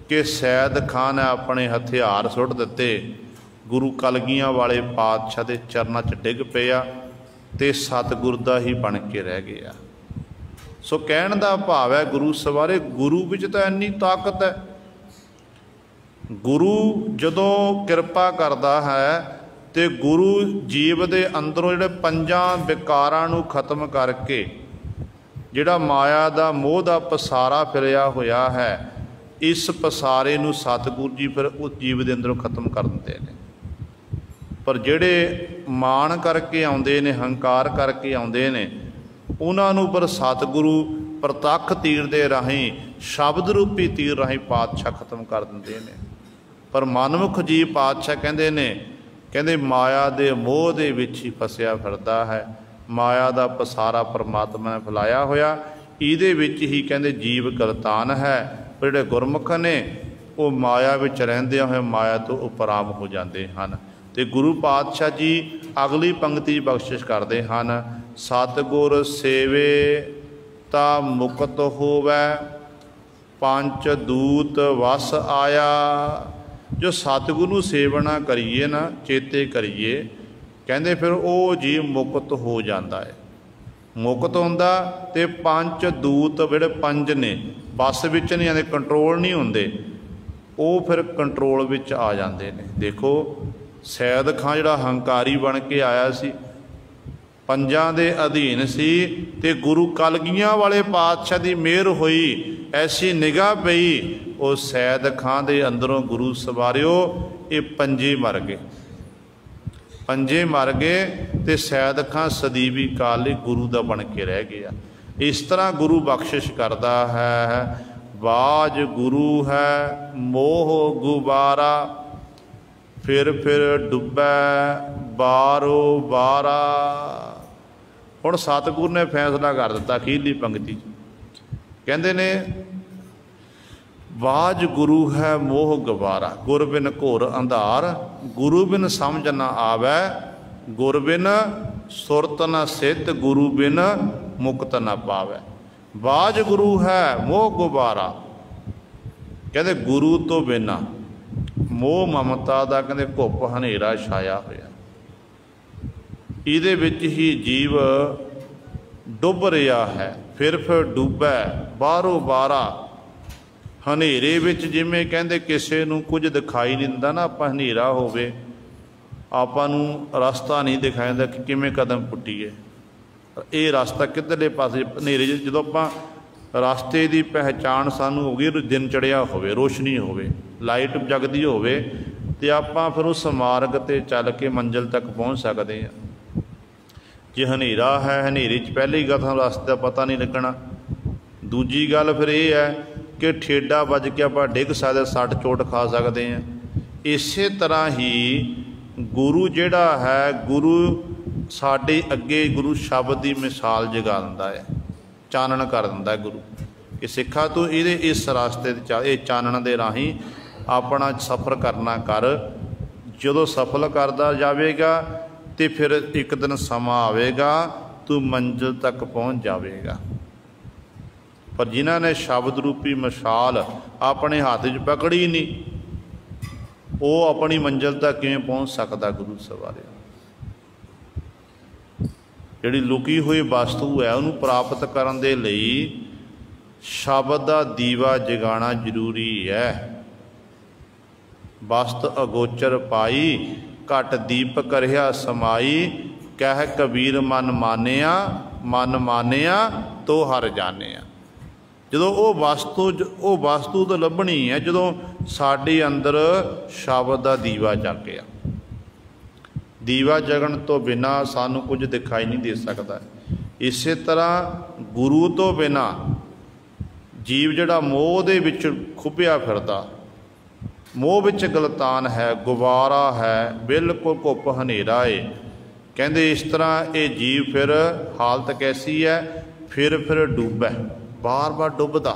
[SPEAKER 1] कि सैद खां ने अपने हथियार सुट दिते। गुरु कलगियां वाले पातशाह के चरणों च डिग पिया ते सतगुर दा ही बन के रह गया। सो कहण दा भाव है गुरु सवारे, गुरु विच तां इन्नी ताकत है। गुरु जदों किरपा करदा है तो गुरु जीव दे अंदरों जिहड़े 5 विकारां नूं खत्म करके जिहड़ा माया दा मोह दा पसारा फिरिया होया है, इस पसारे नूं सतगुरु जी फिर उस जीव दे अंदरों खत्म कर दिंदे ने। पर जिहड़े मान करके आउंदे ने, हंकार करके आउंदे ने, उन्हां नूं पर सतगुरु प्रतख तीर दे राहीं, शब्द रूपी तीर राहीं पातशाह खत्म कर दिंदे ने। पर मनमुख जी पातशाह कहंदे ने, कहंदे माया दे मोह दे विच ही फसिया फिरदा है। माया दा पसारा परमात्मा ने फैलाया होया, इहदे विच ही कहंदे जीव गलतान है। पर जिहड़े गुरमुख ने वो माया विच रहिंदिਆਂ होए माया तो उपराम हो जाते हैं। तो गुरु पातशाह जी अगली पंक्ति बख्शिश करते हैं, सतगुर सेवे ता मुक्त होवै, पंच दूत वस आया। जो सतगुरु सेवना करिए ना, चेते करिए, कहते फिर वो जी मुक्त हो जाता है। मुक्त होंदा ते पंच दूत जिहड़े पंज ने बस विच नहीं आते, कंट्रोल नहीं होंदे, वो फिर कंट्रोल विच आ जाते हैं। देखो सैयद खां जिहड़ा हंकारी बन के आया सी, पंजां दे अधीन सी, ते गुरु कलगियां वाले पातशाह की मेहर हुई, ऐसी निगाह पई, वो सैयद खां दे अंदरों गुरु सवारियो ये पंजे मर गए, पंजे मर गए, तो सैयद खां सदीवी काल लई गुरु दा बन के रह गया। इस तरह गुरु बख्शिश करता है। बाज गुरु है मोह गुबारा, फिर डुब्बै बारो बारा। हुण सतगुर ने फैसला कर दिता अखीरली पंक्ति, कहते ने बाज गुरु है मोह गुबारा, गुर बिन घोर अंधार, गुरु बिन समझ न आवै, गुर बिन सुरत न सित, गुरु बिन मुक्त न पावै। बाज गुरु है मोह गुबारा, कहते गुरु तो बिना मोह ममता का कहते घुप हनेरा छाया होया, इहदे विच ही जीव डुब रहा है। फिर डुबै बारों बारा, हनेरे विच जिवें कहते किसी नूं कुछ दिखाई नहीं दिंदा ना, आपां हनेरा होवे आपां नूं रस्ता नहीं दिखाई दिंदा कि किवें कदम पुट्टीए, ये रास्ता किधरले पासे हनेरे जदों आपां रास्ते की पहचान सानू हो गई, दिन चढ़िया होवे, रोशनी होवे, लाइट जगदी होवे, ते आपां फिर उस मार्ग ते चल के मंजिल तक पहुँच सकते हैं। जे हनेरा है, हनेरे च पहले ही गल रास्ते का पता नहीं लगना। दूजी गल फिर ये है कि ठेडा बज के आप डिग सकते, सट चोट खा सकते हैं। इस तरह ही गुरु जिहड़ा है, गुरु साडे अगे गुरु शब्द की मिसाल जगा दिंदा है, चानण कर दिंदा है गुरु कि सिखा तू ये इस रास्ते ये चानण दे राही अपना सफ़र करना कर। जदों सफल करदा जावेगा तो फिर एक दिन समा आवेगा, तू मंजिल तक पहुँच जावेगा। पर जिन्हां ने शब्द रूपी मिसाल अपने हाथ च पकड़ी नहीं, वो अपनी मंजिल तक किवें पहुँच सकता। गुरु सवारे जिहड़ी लुकी हुई वस्तु है उन्होंने प्राप्त करने दे लई शब्द का दीवा जगाना जरूरी है। वस्त अगोचर पाई, घट दीपक रहा समाई, कह कबीर मन मानिया तो हर जानिया। जो वो वस्तु तो लभनी है जो साडे अंदर शब्द का दीवा जागिया। दीवा जगन तो बिना सानू कुछ दिखाई नहीं दे सकता। इस तरह गुरु तो बिना जीव जिहड़ा मोह दे विच खुबिया फिरदा, मोह विच गलतान है, गुबारा है, बिल्कुल घुप हनेरा है। कहंदे इस तरह ये जीव फिर हालत कैसी है, फिर डुब्बा, बार बार डुबदा,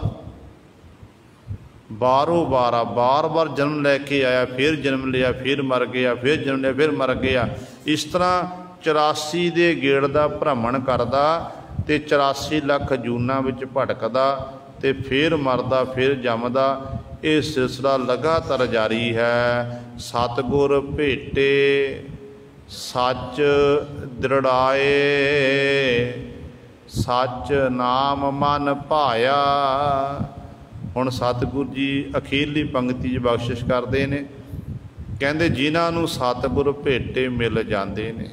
[SPEAKER 1] बारों बारा बार बार जन्म लैके आया, फिर जन्म लिया, फिर मर गया, फिर जन्म लिया, फिर मर गया। इस तरह 84 दे गेड़ का भ्रमण करदा ते 84 लख जूना विच भटकदा ते फिर मरदा, फिर जमदा। ये सिलसिला लगातार जारी है। सतगुर भेटे सच दृढ़ाए, सच नाम मन भाया। हुण सतगुर जी अखीरली पंक्ति च बख्शिश करते हैं, कहते जिन्हां नूं सतगुर भेटे मिल जाते हैं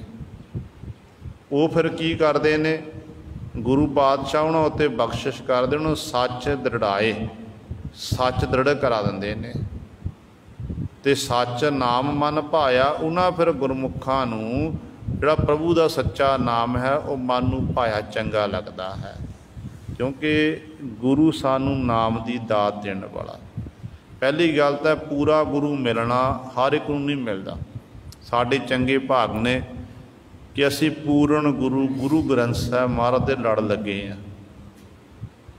[SPEAKER 1] वो फिर की करते हैं, गुरु पातशाह उन्होंने उत्ते बख्शिश करते उन्होंने सच दृढ़ाए, सच दृढ़ करा देंदे ने ते सच नाम मन भाया। उन्हां फिर गुरमुखां नूं जिहड़ा प्रभु का सच्चा नाम है वो मन नूं भाया, चंगा लगता है, क्योंकि गुरु सानू नाम की दात देने वाला। पहली गल तो पूरा गुरु मिलना हर एक नूं नहीं मिलता। साडे चंगे भाग ने कि असी पूर्ण गुरु गुरु ग्रंथ साहिब महाराज दे लड़ लगे हैं।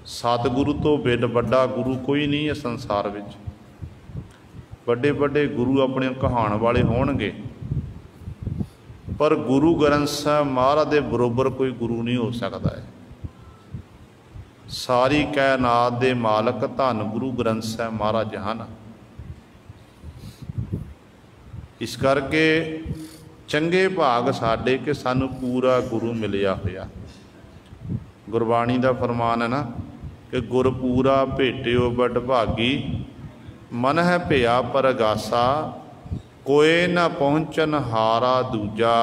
[SPEAKER 1] सतगुरु तो बिन वड्डा गुरु कोई नहीं है संसार विच। ਵੱਡੇ ਵੱਡੇ ਗੁਰੂ ਆਪਣੇ ਕਹਾਣ ਵਾਲੇ ਹੋਣਗੇ, पर गुरु ग्रंथ साहिब महाराज के बरोबर कोई गुरु नहीं हो सकता है। सारी कायनात दे मालक धन गुरु ग्रंथ साहिब महाराज हैं। इस करके चंगे भाग साडे कि सानू पूरा गुरु मिलिया होया। गुरबाणी का फरमान है ना कि गुर पूरा भेटियो बड़ भागी, मन है भया परगासा, कोई न पहुँचन हारा दूजा,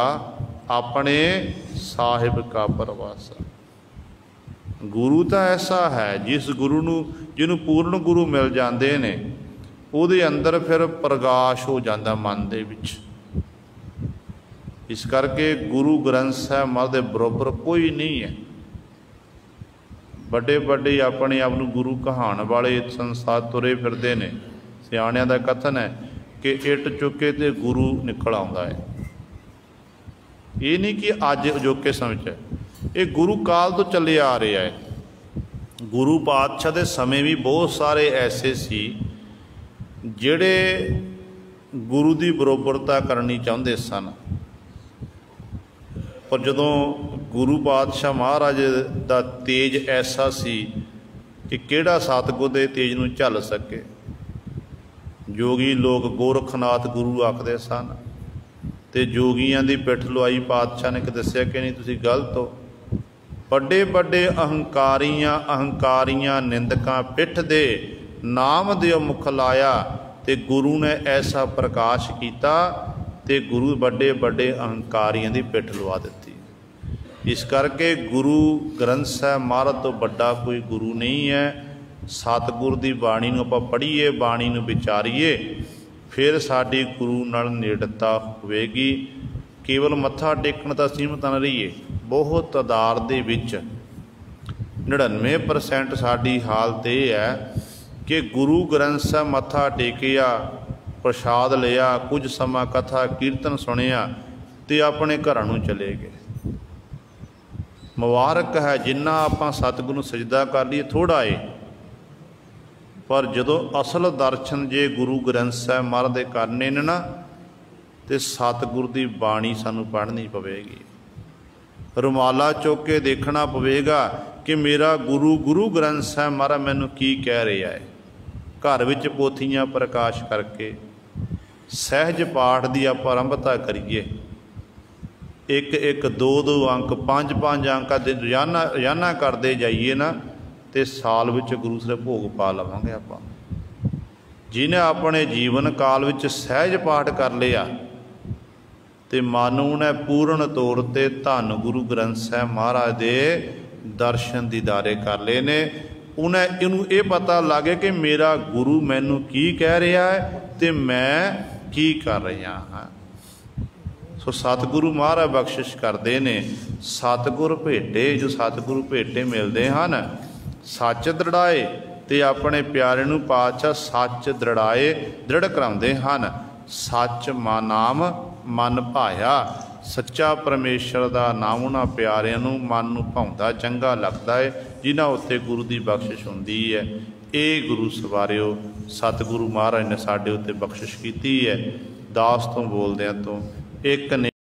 [SPEAKER 1] अपने साहिब का परवासा। गुरु तो ऐसा है जिस गुरु नू जिन्हों पूर्ण गुरु मिल जाते ने उहदे अंदर फिर प्रकाश हो जाता मन दे विच। इस करके गुरु ग्रंथ साहिब महाराज दे बरोबर कोई नहीं है। बड़े बड़े अपने आप नू गुरु कहाण वाले संसार तुरे फिरदे ने। सियाणियां दा कथन है कि इट चुके तो गुरु निकल आता है। ये नहीं कि अज अजोके समय च, ये गुरु काल तो चले आ रहा है। गुरु पातशाह के समय भी बहुत सारे ऐसे सी जिहड़े गुरु की बरोबरता करनी चाहते सन, पर जदों गुरु पातशाह महाराज का तेज ऐसा सी कि किहड़ा सतगुर के तेज नूं झल सके। जोगी लोग गोरखनाथ गुरु आखते सन, तो जोगियां की पिठ लुआई पातशाह ने दसिया कि नहीं तुसीं गलत हो। बड़े बड़े अहंकारियां निंदकां पिठ दे नाम दिओ मुख लाया, तो गुरु ने ऐसा प्रकाश किया तो गुरु बड़े बड़े अहंकारियां की पिठ लुआ दी। इस करके गुरु ग्रंथ साहिब महाराज तो बड़ा कोई गुरु नहीं है। सतगुर की बाणी नूं आपां पढ़ीए, बाणी नूं विचारीए, फिर साडी गुरु नाल नेड़ता होवेगी। केवल मत्था टेकण तां सीमत न रहीए। बहुत आधार दे विच 99% साडी हालत यह है कि गुरु ग्रंथ साहिब मत्था टेकिया, प्रसाद लिया, कुछ समा कथा कीर्तन सुनिया ते अपने घरां नूं चले गए। मुबारक है जिन्ना आपां सतगुरू नूं सजदा कर लईए थोड़ा है, पर जदों असल दर्शन जे गुरु ग्रंथ साहिब महाराज दे करने ने ना, तो सतगुर की बाणी सानू पढ़नी पवेगी। रुमाला चुक के देखना पवेगा कि मेरा गुरु गुरु ग्रंथ साहिब महाराज मैनू की कह रहा है। घर विच पोथियां प्रकाश करके सहज पाठ की आप आरंभता करिए। एक एक दो दो अंक पाँच पाँच अंक रोजाना करते जाइए ना, तो साल विच गुरु सिर भोग पा लवांगे आपां। जिन्हें अपने जीवन काल विच सहज पाठ कर लिया तो मानो उन्हें पूर्ण तौर पर धन गुरु ग्रंथ साहिब महाराज के दर्शन दीदारे कर ले ने। उन्हें इनू ये पता लग गया कि मेरा गुरु मैनू की कह रहा है तो मैं की कर रहा हाँ। सो सतगुरु महाराज बख्शिश करते ने। सतगुर भेटे जो सतगुरु भेटे मिलते हैं, सच दृढ़ाए ते अपने प्यारे नूं पातशाह सच दृढ़ाए दृढ़ कराउंदे हन। सच नाम मन भाया, सच्चा परमेश्वर का नाम उन्हां प्यारिਆਂ नूं मन नूं भाउंदा चंगा लगता है, जिन्हां उत्ते गुरु की बख्शिश हुंदी है। ये गुरु सवारिओ सतगुरु महाराज ने साडे उत्ते बख्शिश कीती है। दास तो बोलदिआं तो एक ने